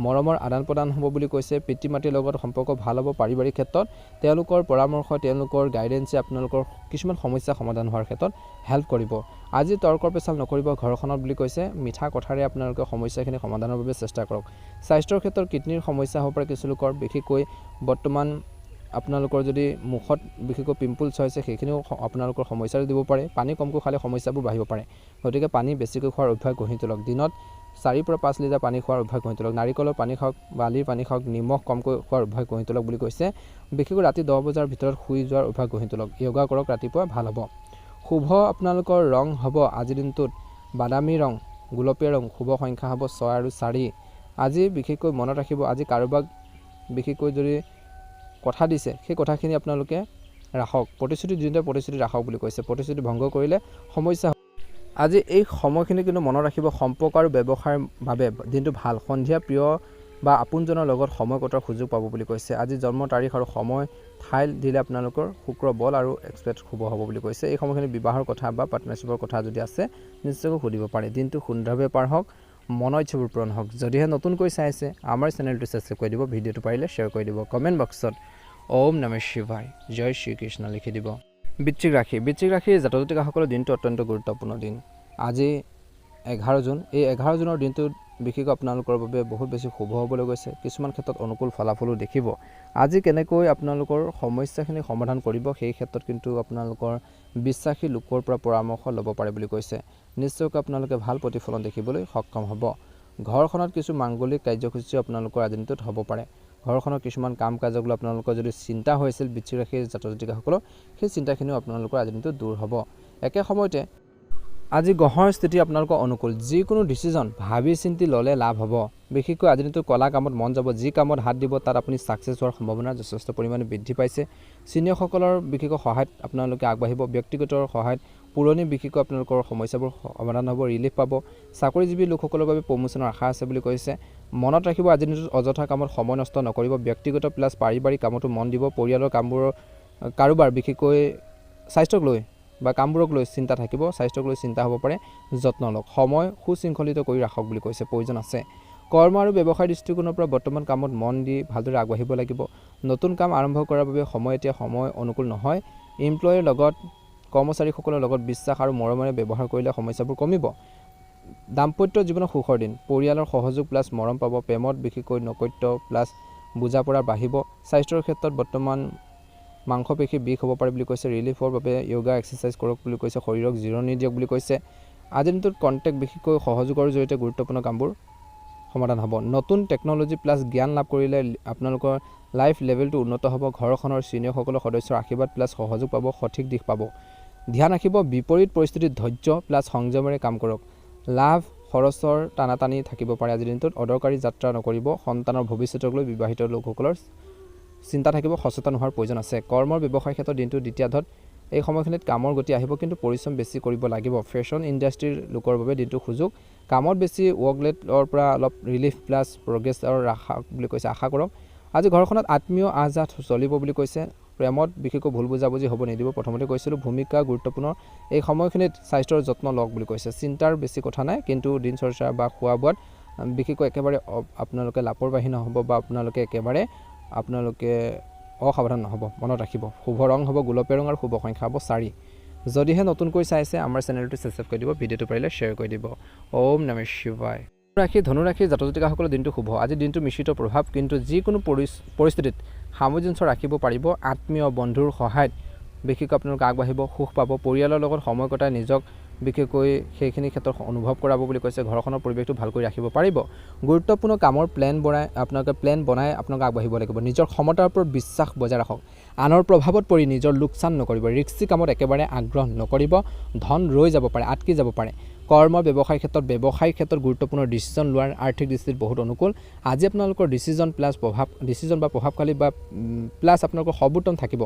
মৰমৰ আদান প্ৰদান হ'ব বুলি কৈছে পিতৃ মাতৃৰ লগত সম্পৰ্ক ভাল হ'ব পাৰিবাৰিক ক্ষেত্ৰত তেওঁলোকৰ পৰামৰ্শ তেওঁলোকৰ গাইডেন্সে আপোনালোকৰ কিছুমান সমস্যা সমাধান হোৱাৰ ক্ষেত্ৰত হেল্প কৰিব আজি তৰ্কৰ পেচাল নকৰিব ঘৰখনত বুলি কৈছে মিঠা কথাৰে আপোনালোকে সমস্যাখিনি সমাধানৰ বাবে চেষ্টা কৰক স্বাস্থ্যৰ ক্ষেত্ৰত কিডনীৰ সমস্যা হ'ব পাৰে কিছু লোকৰ বিশেষকৈ বৰ্তমান আপোনালোকৰ যদি মুখত বিশেষকৈ পিম্পলছ হৈছে সেইখিনিও আপোনালোকৰ সমস্যা দিব পাৰে পানী কমকৈ খালে সমস্যাবোৰ বাঢ়িব পাৰে গতিকে পানী বেছিকৈ খোৱাৰ অভ্যাস গঢ়ি তোলক দিনত 4 পৰা 5 লিটাৰ পানী খোৱাৰ অভ্যাস গঢ়ি তোলক নাৰিকলৰ পানী খাওক বালিৰ পানী খাওক নিমখ কমকৈ খোৱাৰ অভ্যাস গঢ়ি তোলক বুলি কৈছে বিশেষকৈ ৰাতি 10 বজাৰ ভিতৰত শুই যোৱাৰ অভ্যাস গঢ়ি তোলক য়োগা কৰক ৰাতিপুৱা ভাল হ'ব শুভ আপোনালোকৰ ৰং হ'ব আজিৰ দিনটোত বাদামী ৰং গোলপীয়া ৰং শুভ সংখ্যা হ'ব 6 আৰু 4 আজি বিশেষকৈ মনত ৰাখিব আজি কাৰোবাক বিশেষকৈ যদি কথা দিছে সেই কথাখিনি আপোনালোকে ৰাখক প্ৰতিশ্ৰুতি দিওঁতে প্ৰতিশ্ৰুতি ৰাখক বুলি কৈছে প্ৰতিশ্ৰুতি ভংগ কৰিলে সমস্যা আজি এই সময়খিনি কিন্তু মনত ৰাখিব সম্পৰ্ক আৰু ব্যৱসায়ৰ বাবে দিনটো ভাল সন্ধিয়া প্ৰিয় বা আপোনজনৰ লগত সময় কটোৱাৰ সুযোগ পাব বুলি কৈছে আজি জন্ম তাৰিখ আৰু সময় ঠাই দিলে আপোনালোকৰ শুক্ৰ বল আৰু এক্সপেক্ট শুভ হ'ব বুলি কৈছে এই সময়খিনি বিবাহৰ কথা বা পাৰ্টনাৰশ্বিপৰ কথা যদি আছে নিশ্চয়কৈ সুধিব পাৰে দিনটো সুন্দৰভাৱে পাৰ হওক মনৰ ইচ্ছাবোৰ পূৰণ হওক যদিহে নতুনকৈ চাই আছে আমাৰ চেনেলটো ছাবস্ক্ৰাইব কৰি দিব ভিডিঅ'টো পাৰিলে শ্বেয়াৰ কৰি দিব কমেণ্ট বক্সত ওম নমঃ শিৱায় জয় শ্ৰীকৃষ্ণ লিখি দিব বৃশ্চিক ৰাশিৰ জাতক জাতিকাসকলৰ দিনটো অত্যন্ত গুৰুত্বপূৰ্ণ দিন আজি 11 জুন এই 11 জুনৰ দিনটোত বিশেষকৈ আপোনালোকৰ বাবে বহুত বেছি শুভ হ'বলৈ গৈছে কিছুমান ক্ষেত্ৰত অনুকূল ফলাফলো দেখিব আজি কেনেকৈ আপোনালোকৰ সমস্যাখিনি সমাধান কৰিব সেই ক্ষেত্ৰত কিন্তু আপোনালোকৰ বিশ্বাসী লোকৰ পৰা পৰামৰ্শ ল'ব পাৰে বুলি কৈছে নিশ্চয়কৈ আপোনালোকে ভাল প্ৰতিফলন দেখিবলৈ সক্ষম হ'ব ঘৰখনত কিছু মাংগলিক কাৰ্যসূচী আপোনালোকৰ আজি দিনটোত হ'ব পাৰে ঘৰখনৰ কিছুমান কাম কাজক লৈ আপোনালোকৰ যদি চিন্তা হৈছিল বৃশ্চিক ৰাশিৰ জাতক জাতিকাসকলৰ সেই চিন্তাখিনিও আপোনালোকৰ আজি দিনটোত দূৰ হ'ব একে সময়তে আজি গ্ৰহৰ স্থিতি আপোনালোকৰ অনুকূল যিকোনো ডিচিজন ভাবি চিন্তি ল'লে লাভ হ'ব বিশেষকৈ আজি দিনটোত কলা কামত মন যাব যি কামত হাত দিব তাত আপুনি ছাকচেছ হোৱাৰ সম্ভাৱনা যথেষ্ট পৰিমাণে বৃদ্ধি পাইছে চিনিয়ৰসকলৰ বিশেষকৈ সহায়ত আপোনালোকে আগবাঢ়িব ব্যক্তিগত সহায়ত পুৰণি বিশেষকৈ আপোনালোকৰ সমস্যাবোৰ সমাধান হ'ব ৰিলিফ পাব চাকৰিজীৱী লোকসকলৰ বাবে প্ৰমোচনৰ আশা আছে বুলি কৈছে মনত ৰাখিব আজি দিনটোত অযথা কামত সময় নষ্ট নকৰিব ব্যক্তিগত প্লাছ পাৰিবাৰিক কামতো মন দিব পৰিয়ালৰ কামবোৰৰ কাৰোবাৰ বিশেষকৈ স্বাস্থ্যক লৈ বা কামবোৰক লৈ চিন্তা থাকিব স্বাস্থ্যক লৈ চিন্তা হ'ব পাৰে যত্ন লওক সময় সুশৃংখলিত কৰি ৰাখক বুলি কৈছে প্ৰয়োজন আছে কৰ্ম আৰু ব্যৱসায় দৃষ্টিকোণৰ পৰা বৰ্তমান কামত মন দি ভালদৰে আগবাঢ়িব লাগিব নতুন কাম আৰম্ভ কৰাৰ বাবে এতিয়া সময় অনুকূল নহয় এমপ্লয়ৰ লগত কৰ্মচাৰীসকলৰ লগত বিশ্বাস আৰু মৰমেৰে ব্যৱহাৰ কৰিলে সমস্যাবোৰ কমিব দাম্পত্য জীৱনৰ সুখৰ দিন পৰিয়ালৰ সহযোগ প্লাছ মৰম পাব প্ৰেমত বিশেষকৈ নৈকট্য প্লাছ বুজাপৰা বাঢ়িব স্বাস্থ্যৰ ক্ষেত্ৰত বৰ্তমান মাংসপেশী বিষ হ'ব পাৰে বুলি কৈছে ৰিলিফৰ বাবে য়োগা এক্সাৰচাইজ কৰক বুলি কৈছে শৰীৰক জিৰণি দিয়ক বুলি কৈছে আজিৰ দিনটোত কণ্টেক্ট বিশেষকৈ সহযোগৰ জৰিয়তে গুৰুত্বপূৰ্ণ কামবোৰ সমাধান হ'ব নতুন টেকন'লজি প্লাছ জ্ঞান লাভ কৰিলে আপোনালোকৰ লাইফ লেভেলটো উন্নত হ'ব ঘৰখনৰ চিনিয়ৰসকলৰ সদস্যৰ আশীৰ্বাদ প্লাছ সহযোগ পাব সঠিক দিশ পাব ধ্যান ৰাখিব বিপৰীত পৰিস্থিতিত ধৈৰ্য প্লাছ সংযমেৰে কাম কৰক লাভ খৰচৰ টানাটানি থাকিব পাৰে আজিৰ দিনটোত অদৰকাৰী যাত্ৰা নকৰিব সন্তানৰ ভৱিষ্যতক লৈ বিবাহিত লোকসকলৰ চিন্তা থাকিব সচেতন হোৱাৰ প্ৰয়োজন আছে কৰ্মৰ ব্যৱসায় ক্ষেত্ৰত দিনটো দ্বিতীয়াৰ্ধত এই সময়খিনিত কামৰ গতি আহিব কিন্তু পৰিশ্ৰম বেছি কৰিব লাগিব ফেশ্বন ইণ্ডাষ্ট্ৰীৰ লোকৰ বাবে দিনটো সুযোগ কামত বেছি ৱৰ্কলেটৰ পৰা অলপ ৰিলিফ প্লাছ প্ৰগ্ৰেছৰ আশা বুলি কৈছে আশা কৰক আজি ঘৰখনত আত্মীয় আহযাহ চলিব বুলি কৈছে প্ৰেমত বিশেষকৈ ভুল বুজাবুজি হ'ব নিদিব প্ৰথমতে কৈছিলোঁ ভূমিকা গুৰুত্বপূৰ্ণ এই সময়খিনিত স্বাস্থ্যৰ যত্ন লওক বুলি কৈছে চিন্তাৰ বেছি কথা নাই কিন্তু দিনচৰ্চা বা খোৱা বোৱাত বিশেষকৈ একেবাৰে আপোনালোকে লাপৰবাহী নহ'ব বা আপোনালোকে অসাৱধান নহ'ব মনত ৰাখিব শুভ ৰং হ'ব গোলপীয়া ৰং আৰু শুভ সংখ্যা হ'ব 4 যদিহে নতুনকৈ চাইছে আমাৰ চেনেলটো ছাবস্ক্ৰাইব কৰি দিব ভিডিঅ'টো পাৰিলে শ্বেয়াৰ কৰি দিব ওম নমঃ শিৱায় ধনুৰাশি জাতক জাতিকাসকলৰ দিনটো শুভ আজি দিনটো মিশ্ৰিত প্ৰভাৱ কিন্তু যিকোনো পৰিস্থিতিত সামঞ্জস্য ৰাখিব পাৰিব আত্মীয় বন্ধুৰ সহায়ত বিশেষকৈ আপোনালোকে আগবাঢ়িব সুখ পাব পৰিয়ালৰ লগত সময় কটাই নিজক বিশেষকৈ সেইখিনি ক্ষেত্ৰত অনুভৱ কৰাব বুলি কৈছে ঘৰখনৰ পৰিৱেশটো ভালকৈ ৰাখিব পাৰিব গুৰুত্বপূৰ্ণ কামৰ প্লেন বনাই আপোনালোকে আগবাঢ়িব লাগিব নিজৰ ক্ষমতাৰ ওপৰত বিশ্বাস বজাই ৰাখক আনৰ প্ৰভাৱত পৰি নিজৰ লোকচান নকৰিব ৰিস্কি কামত একেবাৰে আগ্ৰহ নকৰিব ধন ৰৈ যাব পাৰে আটকি যাব পাৰে কৰ্ম ব্যৱসায়ৰ ক্ষেত্ৰত গুৰুত্বপূৰ্ণ ডিচিজন লোৱাৰ আৰ্থিক দৃষ্টিত বহুত অনুকূল আজি আপোনালোকৰ ডিচিজন বা প্ৰভাৱশালী বা প্লাছ আপোনালোকৰ সৰ্বোত্তম থাকিব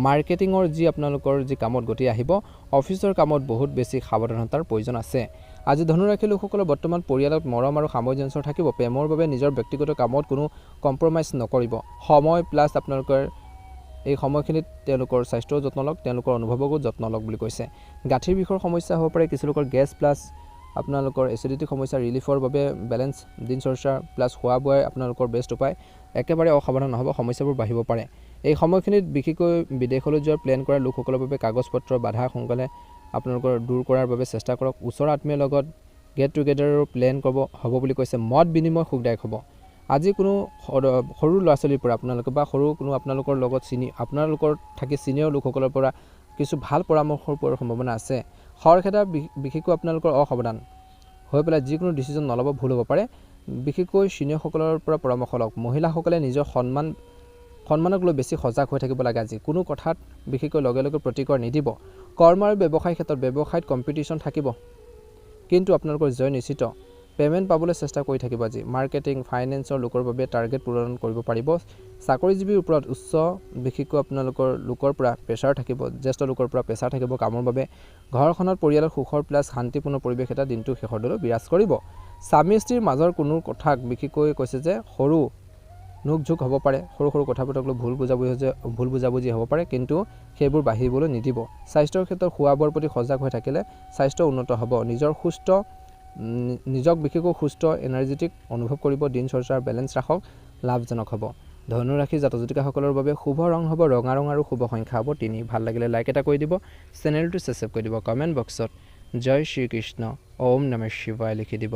মাৰ্কেটিঙৰ আপোনালোকৰ যি কামত গতি আহিব অফিচৰ কামত বহুত বেছি সাৱধানতাৰ প্ৰয়োজন আছে আজি ধনুৰাশি লোকসকলৰ বৰ্তমান পৰিয়ালত মৰম আৰু সামঞ্জস্য থাকিব প্ৰেমৰ বাবে নিজৰ ব্যক্তিগত কামত কোনো কম্প্ৰমাইজ নকৰিব সময় প্লাছ আপোনালোকৰ এই সময়খিনিত তেওঁলোকৰ স্বাস্থ্যৰ যত্ন লওক তেওঁলোকৰ অনুভৱকো যত্ন লওক বুলি কৈছে গাঁঠিৰ বিষৰ সমস্যা হ'ব পাৰে কিছুলোকৰ গেছ প্লাছ আপোনালোকৰ এচিডিটি সমস্যা ৰিলিফৰ বাবে বেলেঞ্চ দিনচৰ্চা প্লাছ খোৱা বোৱাই আপোনালোকৰ বেষ্ট উপায় একেবাৰে অসাৱধান নহ'ব সমস্যাবোৰ বাঢ়িব পাৰে এই সময়খিনিত বিশেষকৈ বিদেশলৈ যোৱাৰ প্লেন কৰা লোকসকলৰ বাবে কাগজ পত্ৰ বাধা সোনকালে আপোনালোকৰ দূৰ কৰাৰ বাবে চেষ্টা কৰক ওচৰৰ আত্মীয়ৰ লগত গেট টুগেডাৰৰ প্লেন হ'ব বুলি কৈছে মত বিনিময় সুখদায়ক হ'ব আজি কোনো সৰু ল'ৰা ছোৱালীৰ পৰা আপোনালোকে বা সৰু কোনো আপোনালোকৰ লগত আপোনালোকৰ থাকি চিনিয়ৰ লোকসকলৰ পৰা কিছু ভাল পৰামৰ্শৰ পোৱাৰ সম্ভাৱনা আছে খৰখেদা বিশেষকৈ আপোনালোকৰ অসাৱধান হৈ পেলাই যিকোনো ডিচিজন নল'ব ভুল হ'ব পাৰে বিশেষকৈ চিনিয়ৰসকলৰ পৰা পৰামৰ্শ লওক মহিলাসকলে নিজৰ সন্মানক লৈ বেছি সজাগ হৈ থাকিব লাগে আজি কোনো কথাত বিশেষকৈ লগে প্ৰতিকাৰ নিদিব কৰ্ম আৰু ব্যৱসায়ৰ ক্ষেত্ৰত ব্যৱসায়ত কম্পিটিশ্যন থাকিব কিন্তু আপোনালোকৰ জয় নিশ্চিত পে'মেণ্ট পাবলৈ চেষ্টা কৰি থাকিব। আজি মাৰ্কেটিং ফাইনেন্সৰ লোকৰ বাবে টাৰ্গেট পূৰণ কৰিব পাৰিব। চাকৰিজীৱীৰ ওপৰত উচ্চ বিশেষকৈ আপোনালোকৰ লোকৰ পৰা প্ৰেছাৰ থাকিব, জ্যেষ্ঠ লোকৰ পৰা প্ৰেছাৰ থাকিব কামৰ বাবে। ঘৰখনত পৰিয়ালৰ সুখৰ প্লাছ শান্তিপূৰ্ণ পৰিৱেশ এটা দিনটো শেষৰ দৰে বিৰাজ কৰিব। স্বামী স্ত্ৰীৰ মাজৰ কোনো কথাক বিশেষকৈ কৈছে যে সৰু নোক ঝোক হ'ব পাৰে, সৰু সৰু কথাবোৰক লৈ ভুল বুজাবুজি হ'ব পাৰে, কিন্তু সেইবোৰ বাঢ়িবলৈ নিদিব। স্বাস্থ্যৰ ক্ষেত্ৰত খোৱা বোৱাৰ প্ৰতি সজাগ হৈ থাকিলে স্বাস্থ্য উন্নত হ'ব। নিজক বিশেষকৈ সুস্থ এনাৰ্জেটিক অনুভৱ কৰিব। দিনচৰ্যাৰ বেলেঞ্চ ৰাখক, লাভজনক হ'ব। ধনুৰাশি জাতক জাতিকাসকলৰ বাবে শুভ ৰং হ'ব ৰঙা ৰং আৰু শুভ সংখ্যা হ'ব 3। ভাল লাগিলে লাইক এটা কৰি দিব, চেনেলটো ছাবস্ক্ৰাইব কৰি দিব, কমেণ্ট বক্সত জয় শ্ৰীকৃষ্ণ ওম নমঃ শিৱায় লিখি দিব।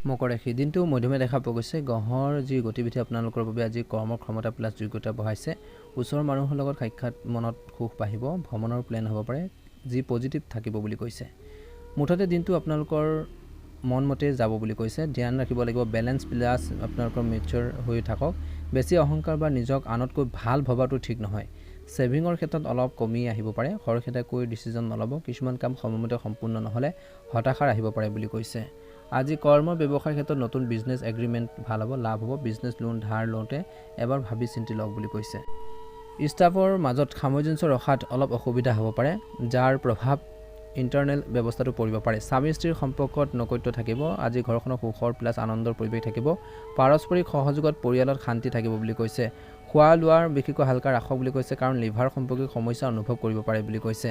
মকৰ ৰাশি দিনটো মধ্যমীয়া দেখা পোৱা গৈছে। গ্ৰহৰ যি গতিবিধি আপোনালোকৰ বাবে আজি কৰ্মৰ ক্ষমতা প্লাছ যোগ্যতা বঢ়াইছে। ওচৰৰ মানুহৰ লগত সাক্ষাৎ মনত সুখ বাঢ়িব। ভ্ৰমণৰ প্লেন হ'ব পাৰে, যি পজিটিভ থাকিব বুলি কৈছে। মুঠতে দিনটো আপোনালোকৰ মন মতে যাব বুলি কৈছে। ধ্যান ৰাখিব লাগিব, বেলেঞ্চ প্লাছ আপোনালোকৰ মেচিয়ৰ হৈ থাকক। বেছি অহংকাৰ বা নিজক আনতকৈ ভাল ভবাটো ঠিক নহয়। ছেভিঙৰ ক্ষেত্ৰত অলপ কমি আহিব পাৰে। খৰখেদাকৈ ডিচিজন নল'ব। কিছুমান কাম সময়মতে সম্পূৰ্ণ নহ'লে হতাশাৰ আহিব পাৰে বুলি কৈছে। আজি কৰ্ম ব্যৱসায়ৰ ক্ষেত্ৰত নতুন বিজনেছ এগ্ৰিমেণ্ট ভাল হ'ব, লাভ হ'ব। বিজনেছ লোন ধাৰ লওঁতে এবাৰ ভাবি চিন্তি লওক বুলি কৈছে। ষ্টাফৰ মাজত সামঞ্জস্য ৰখাত অলপ অসুবিধা হ'ব পাৰে, যাৰ প্ৰভাৱ ইণ্টাৰনেল ব্যৱস্থাটো পৰিব পাৰে। স্বামী স্ত্ৰীৰ সম্পৰ্কত নৈকট্য থাকিব। আজি ঘৰখনৰ সুখৰ প্লাছ আনন্দৰ পৰিৱেশ থাকিব। পাৰস্পৰিক সহযোগত পৰিয়ালত শান্তি থাকিব বুলি কৈছে। খোৱা লোৱাৰ বিশেষকৈ হালকা ৰাখক বুলি কৈছে, কাৰণ লিভাৰ সম্পৰ্কীয় সমস্যা অনুভৱ কৰিব পাৰে বুলি কৈছে।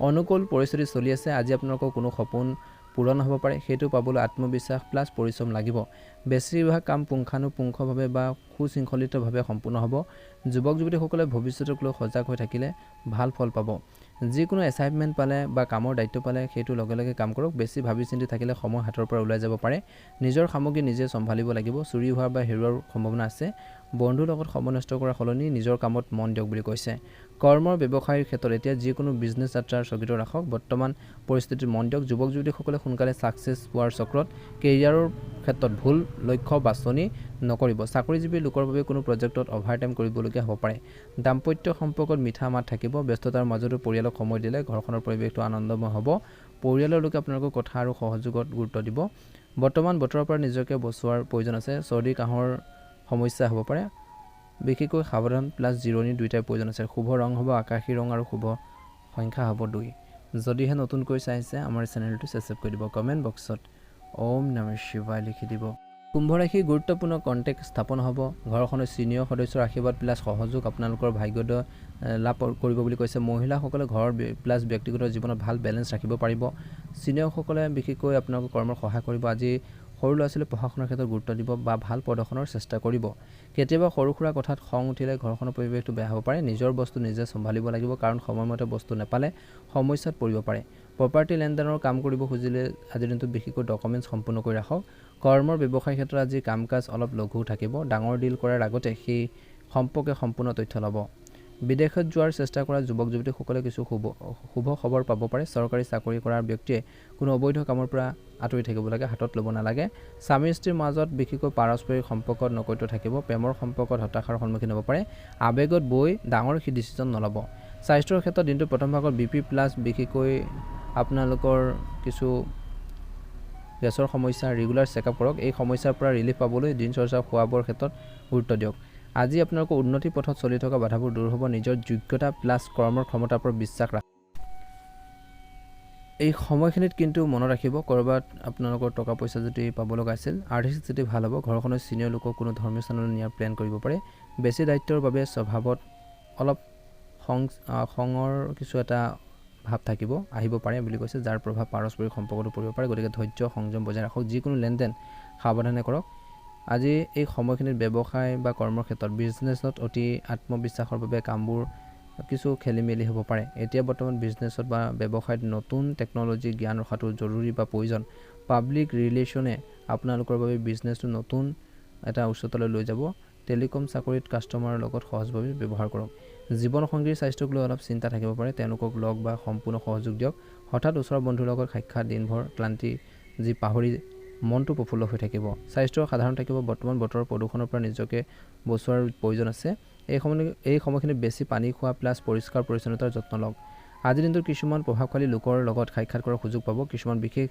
অনুকূল পৰিস্থিতি চলি আছে। আজি আপোনালোকৰ কোনো সপোন পূৰণ হ'ব পাৰে, সেইটো পাবলৈ আত্মবিশ্বাস প্লাছ পৰিশ্ৰম লাগিব। বেছিভাগ কাম পুংখানুপুংখভাৱে বা সুশৃংখলিতভাৱে সম্পূৰ্ণ হ'ব। যুৱক যুৱতীসকলে ভৱিষ্যতক লৈ সজাগ হৈ থাকিলে ভাল ফল পাব। যিকোনো এছাইনমেণ্ট পালে বা কামৰ দায়িত্ব পালে সেইটো লগে লগে কাম কৰক। বেছি ভাবি চিন্তি থাকিলে সময় হাতৰ পৰা ওলাই যাব পাৰে। নিজৰ সামগ্ৰী নিজে চম্ভালিব লাগিব। চুৰি হোৱা বা হেৰুৱাৰ সম্ভাৱনা আছে। বন্ধুৰ লগত সময় নষ্ট কৰাৰ সলনি নিজৰ কামত মন দিয়ক বুলি কৈছে। কৰ্মৰ ব্যৱসায়ৰ ক্ষেত্ৰত এতিয়া যিকোনো বিজনেছ যাত্ৰাৰ স্থগিত ৰাখক। বৰ্তমান পৰিস্থিতিত মন দিয়ক। যুৱক যুৱতীসকলে সোনকালে ছাকচেছ পোৱাৰ চক্ৰত কেৰিয়াৰৰ ক্ষেত্ৰত ভুল লক্ষ্য বাছনি নকৰিব। চাকৰিজীৱী লোকৰ বাবে কোনো প্ৰজেক্টত অভাৰটাইম কৰিবলগীয়া হ'ব পাৰে। দাম্পত্য সম্পৰ্কত মিঠা মাত থাকিব। ব্যস্ততাৰ মাজতো পৰিয়ালক সময় দিলে ঘৰখনৰ পৰিৱেশটো আনন্দময় হ'ব। পৰিয়ালৰ লোকে আপোনালোকৰ কথা আৰু সহযোগত গুৰুত্ব দিব। বৰ্তমান বতৰৰ পৰা নিজকে বচোৱাৰ প্ৰয়োজন আছে। চৰ্দি কাহৰ সমস্যা হ'ব পাৰে, বিশেষকৈ সাৱধান প্লাছ জিৰণি দুয়োটাই প্ৰয়োজন আছে। শুভ ৰং হ'ব আকাশী ৰং আৰু শুভ সংখ্যা হ'ব 2। যদিহে নতুনকৈ চাইছে আমাৰ চেনেলটো ছাবস্ক্ৰাইব কৰি দিব, কমেণ্ট বক্সত ওম নমঃ শিৱায় লিখি দিব। কুম্ভ ৰাশি গুৰুত্বপূৰ্ণ কণ্টেক্ট স্থাপন হ'ব। ঘৰখনৰ ছিনিয়ৰ সদস্যৰ আশীৰ্বাদ প্লাছ সহযোগ আপোনালোকৰ ভাগ্যোদয় লাভ কৰিব বুলি কৈছে। মহিলাসকলে ঘৰৰ প্লাছ ব্যক্তিগত জীৱনত ভাল বেলেঞ্চ ৰাখিব পাৰিব। ছিনিয়ৰসকলে বিশেষকৈ আপোনালোকৰ কৰ্মত সহায় কৰিব। আজি সৰু ল'ৰা ছোৱালীয়ে পঢ়া শুনাৰ ক্ষেত্ৰত গুৰুত্ব দিব বা ভাল প্ৰদৰ্শনৰ চেষ্টা কৰিব। কেতিয়াবা সৰু সুৰা কথাত খং উঠিলে ঘৰখনৰ পৰিৱেশটো বেয়া হ'ব পাৰে। নিজৰ বস্তু নিজে চম্ভালিব লাগিব, কাৰণ সময়মতে বস্তু নাপালে সমস্যাত পৰিব পাৰে। প্ৰপাৰ্টি লেনদেনৰ কাম কৰিব খুজিলে আজিৰ দিনটোত বিশেষকৈ ডকুমেণ্টছ সম্পূৰ্ণ কৰি ৰাখক। কৰ্মৰ ব্যৱসায়ৰ ক্ষেত্ৰত আজি কাম কাজ অলপ লঘু থাকিব। ডাঙৰ ডিল কৰাৰ আগতে সেই সম্পৰ্কে সম্পূৰ্ণ তথ্য ল'ব। বিদেশত যোৱাৰ চেষ্টা কৰা যুৱক যুৱতীসকলে কিছু শুভ খবৰ পাব পাৰে। চৰকাৰী চাকৰি কৰা ব্যক্তিয়ে কোনো অবৈধ কামৰ পৰা আঁতৰি থাকিব লাগে, হাতত ল'ব নালাগে। স্বামী স্ত্ৰীৰ মাজত বিশেষকৈ পাৰস্পৰিক সম্পৰ্কত নৈকট্য থাকিব। প্ৰেমৰ সম্পৰ্কত হতাশাৰ সন্মুখীন হ'ব পাৰে। আৱেগত বৈ ডাঙৰ ডিচিজন নল'ব। স্বাস্থ্যৰ ক্ষেত্ৰত দিনটোৰ প্ৰথম ভাগত BP প্লাছ বিশেষকৈ আপোনালোকৰ কিছু গেছৰ সমস্যা ৰেগুলাৰ চেকআপ কৰক। এই সমস্যাৰ পৰা ৰিলিফ পাবলৈ দিনচৰ্যা খোৱা বোৱাৰ ক্ষেত্ৰত গুৰুত্ব দিয়ক। আজি আপোনালোকৰ উন্নতি পথত চলি থকা বাধাবোৰ দূৰ হ'ব। নিজৰ যোগ্যতা প্লাছ কৰ্মৰ ক্ষমতাৰ ওপৰত বিশ্বাস ৰাখক। এই সময়খিনিত কিন্তু মনত ৰাখিব, ক'ৰবাত আপোনালোকৰ টকা পইচা যদি পাব লগা আছিল, আৰ্থিক স্থিতি ভাল হ'ব। ঘৰখনৰ ছিনিয়ৰ লোকক কোনো ধৰ্মীয় স্থানলৈ নিয়াৰ প্লেন কৰিব পাৰে। বেছি দায়িত্বৰ বাবে স্বভাৱত অলপ খঙৰ কিছু এটা ভাৱ আহিব পাৰে বুলি কৈছে, যাৰ প্ৰভাৱ পাৰস্পৰিক সম্পৰ্কতো পৰিব পাৰে। গতিকে ধৈৰ্য সংযম বজাই ৰাখক। যিকোনো লেনদেন সাৱধানে কৰক। আজি এই সময়খিনিত ব্যৱসায় বা কৰ্মৰ ক্ষেত্ৰত বিজনেছত অতি আত্মবিশ্বাসৰ বাবে কামবোৰ কিছু খেলি মেলি হ'ব পাৰে। এতিয়া বৰ্তমান বিজনেছত বা ব্যৱসায়ত নতুন টেকন'লজি জ্ঞান ৰখাটো জৰুৰী বা প্ৰয়োজন। পাব্লিক ৰিলেশ্যনে আপোনালোকৰ বাবে বিজনেছটো নতুন এটা উচ্চতালৈ লৈ যাব। টেলিকম চাকৰিত কাষ্টমাৰৰ লগত সহজভাৱে ব্যৱহাৰ কৰক। জীৱনসংগীৰ স্বাস্থ্যক লৈ অলপ চিন্তা থাকিব পাৰে। তেওঁলোকক লগ বা সম্পূৰ্ণ সহযোগ দিয়ক। হঠাৎ ওচৰৰ বন্ধুৰ লগত সাক্ষাৎ দিনভৰ ক্লান্তি যি পাহৰি মনটো প্ৰফুল্ল হৈ থাকিব। স্বাস্থ্য সাধাৰণ থাকিব। বৰ্তমান বতৰৰ প্ৰদূষণৰ পৰা নিজকে বচোৱাৰ প্ৰয়োজন আছে। এই সময়খিনিত বেছি পানী খোৱা প্লাছ পৰিষ্কাৰ পৰিচ্ছন্নতাৰ যত্ন লওক। আজিৰ দিনটোত কিছুমান প্ৰভাৱশালী লোকৰ লগত সাক্ষাৎ কৰাৰ সুযোগ পাব, কিছুমান বিশেষ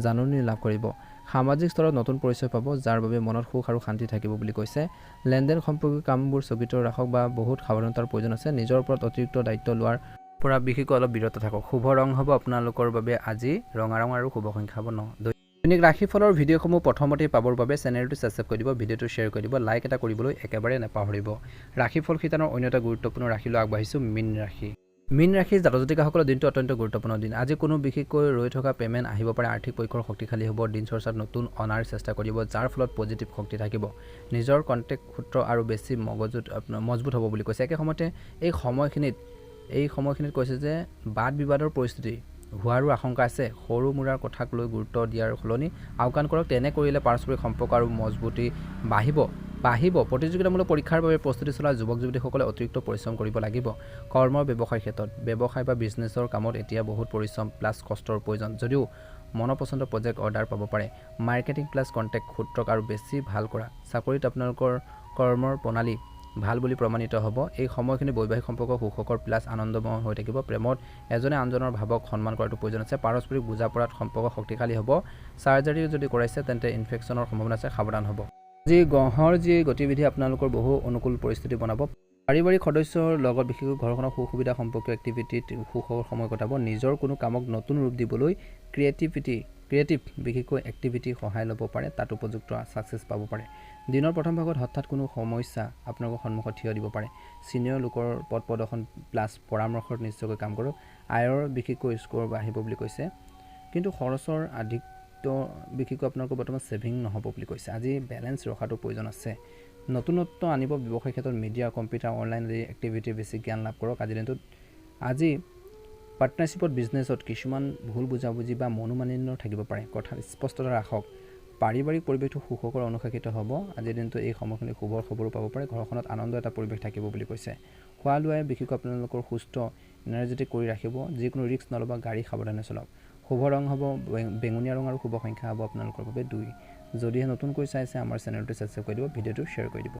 জাননী লাভ কৰিব। সামাজিক স্তৰত নতুন পৰিচয় পাব, যাৰ বাবে মনত সুখ আৰু শান্তি থাকিব বুলি কৈছে। লেনদেন সম্পৰ্কীয় কামবোৰ স্থগিত ৰাখক বা বহুত সাৱধানতাৰ প্ৰয়োজন আছে। নিজৰ ওপৰত অতিৰিক্ত দায়িত্ব লোৱাৰ পৰা বিশেষকৈ অলপ বিৰত থাকক। শুভ ৰং হ'ব আপোনালোকৰ বাবে আজি ৰঙা ৰং আৰু শুভ সংখ্যা হ'ব 9। দৈনিক ৰাশিফলৰ ভিডিঅ'সমূহ প্ৰথমতেই পাবৰ বাবে চেনেলটো ছাবস্ক্ৰাইব কৰি দিব, ভিডিঅ'টো শ্বেয়াৰ কৰি দিব, লাইক এটা কৰিবলৈ একেবাৰে নাপাহৰিব। ৰাশিফল শিতানৰ অন্য এটা গুৰুত্বপূৰ্ণ ৰাশিলৈ আগবাঢ়িছোঁ, মীন ৰাশি। মীন ৰাশিৰ জাতক-জাতিকাসকলৰ দিনটো অত্যন্ত গুৰুত্বপূৰ্ণ দিন। আজি কোনো বিশেষকৈ ৰৈ থকা পে'মেণ্ট আহিব পাৰে, আৰ্থিক পক্ষৰ শক্তিশালী হ'ব, দিন চৰ্চাত নতুন অনাৰ চেষ্টা কৰিব, যাৰ ফলত পজিটিভ শক্তি থাকিব। নিজৰ কণ্টেক্ট সূত্ৰ আৰু বেছি মজবুত হ'ব বুলি কৈছে। একে সময়তে এই সময়খিনিত কৈছে যে বাদ বিবাদৰ পৰিস্থিতি হোৱাৰো আশংকা আছে। সৰু মুৰাৰ কথাক লৈ গুৰুত্ব দিয়াৰ সলনি আওকাণ কৰক, তেনে কৰিলে পাৰস্পৰিক সম্পৰ্ক আৰু মজবুতি বাঢ়িব। প্ৰতিযোগিতামূলক পৰীক্ষাৰ বাবে প্ৰস্তুতি চলোৱা যুৱক যুৱতীসকলে অতিৰিক্ত পৰিশ্ৰম কৰিব লাগিব। কৰ্ম ব্যৱসায়ৰ ক্ষেত্ৰত ব্যৱসায় বা বিজনেছৰ কামত এতিয়া বহুত পৰিশ্ৰম প্লাছ কষ্টৰ প্ৰয়োজন, যদিও মনপচন্দ প্ৰজেক্ট অৰ্ডাৰ পাব পাৰে। মাৰ্কেটিং প্লাছ কণ্টেক্ট সূত্ৰক আৰু বেছি ভাল কৰা। চাকৰিত আপোনালোকৰ কৰ্মৰ প্ৰণালী ভাল বুলি প্ৰমাণিত হ'ব। এই সময়খিনি বৈবাহিক সম্পৰ্ক সুখকৰ প্লাছ আনন্দময় হৈ থাকিব। প্ৰেমত এজনে আনজনৰ ভাৱক সন্মান কৰাটো প্ৰয়োজন আছে। পাৰস্পৰিক বুজাপৰাত সম্পৰ্ক শক্তিশালী হ'ব। চাৰ্জাৰী যদি কৰাইছে তেন্তে ইনফেকশ্যনৰ সম্ভাৱনা আছে, সাৱধান হ'ব। আজি গ্ৰহৰ যি গতিবিধি আপোনালোকৰ বহু অনুকূল পৰিস্থিতি বনাব। পাৰিবাৰিক সদস্যৰ লগত বিশেষকৈ ঘৰখনৰ সুবিধা সম্পৰ্কীয় এক্টিভিটিত সুখৰ সময় কটাব। নিজৰ কোনো কামক নতুন ৰূপ দিবলৈ ক্ৰিয়েটিভ বিশেষকৈ এক্টিভিটি সহায় ল'ব পাৰে, তাত উপযুক্ত ছাকচেছ পাব পাৰে। দিনৰ প্ৰথম ভাগত হঠাৎ কোনো সমস্যা আপোনালোকৰ সন্মুখত থিয় দিব পাৰে। ছিনিয়ৰ লোকৰ পথ প্ৰদৰ্শন প্লাছ পৰামৰ্শত নিশ্চয়কৈ কাম কৰক। আয়ৰ বিশেষকৈ স্ক'ৰ বাঢ়িব বুলি কৈছে, কিন্তু খৰচৰ বিশেষকৈ আপোনালোকৰ বৰ্তমান ছেভিং নহ'ব বুলি কৈছে। আজি বেলেঞ্চ ৰখাটো প্ৰয়োজন আছে। নতুনত্ব আনিব ব্যৱসায় ক্ষেত্ৰত, মিডিয়া, কম্পিউটাৰ, অনলাইন আদি এক্টিভিটিৰ বেছি জ্ঞান লাভ কৰক। আজিৰ দিনটোত পাৰ্টনাৰশ্বিপত বিজনেছত কিছুমান ভুল বুজাবুজি বা মনোমালিন্য থাকিব পাৰে, কথা স্পষ্টতা ৰাখক। পাৰিবাৰিক পৰিৱেশটো সুখকৰ অনুশাসিত হ'ব। আজিৰ দিনটো এই সময়খিনি শুভৰ খবৰো পাব পাৰে। ঘৰখনত আনন্দ এটা পৰিৱেশ থাকিব বুলি কৈছে। খোৱা লোৱাই বিশেষকৈ আপোনালোকৰ সুস্থ এনাৰ্জেটিক কৰি ৰাখিব। যিকোনো ৰিস্ক নল'ব, গাড়ী সাৱধানে চলাওক। শুভ ৰং হ'ব বেঙুনীয়া ৰং আৰু শুভ সংখ্যা হ'ব আপোনালোকৰ বাবে 2। যদিহে নতুনকৈ চাইছে আমাৰ চেনেলটো ছাবস্ক্ৰাইব কৰি দিব, ভিডিঅ'টো শ্বেয়াৰ কৰি দিব।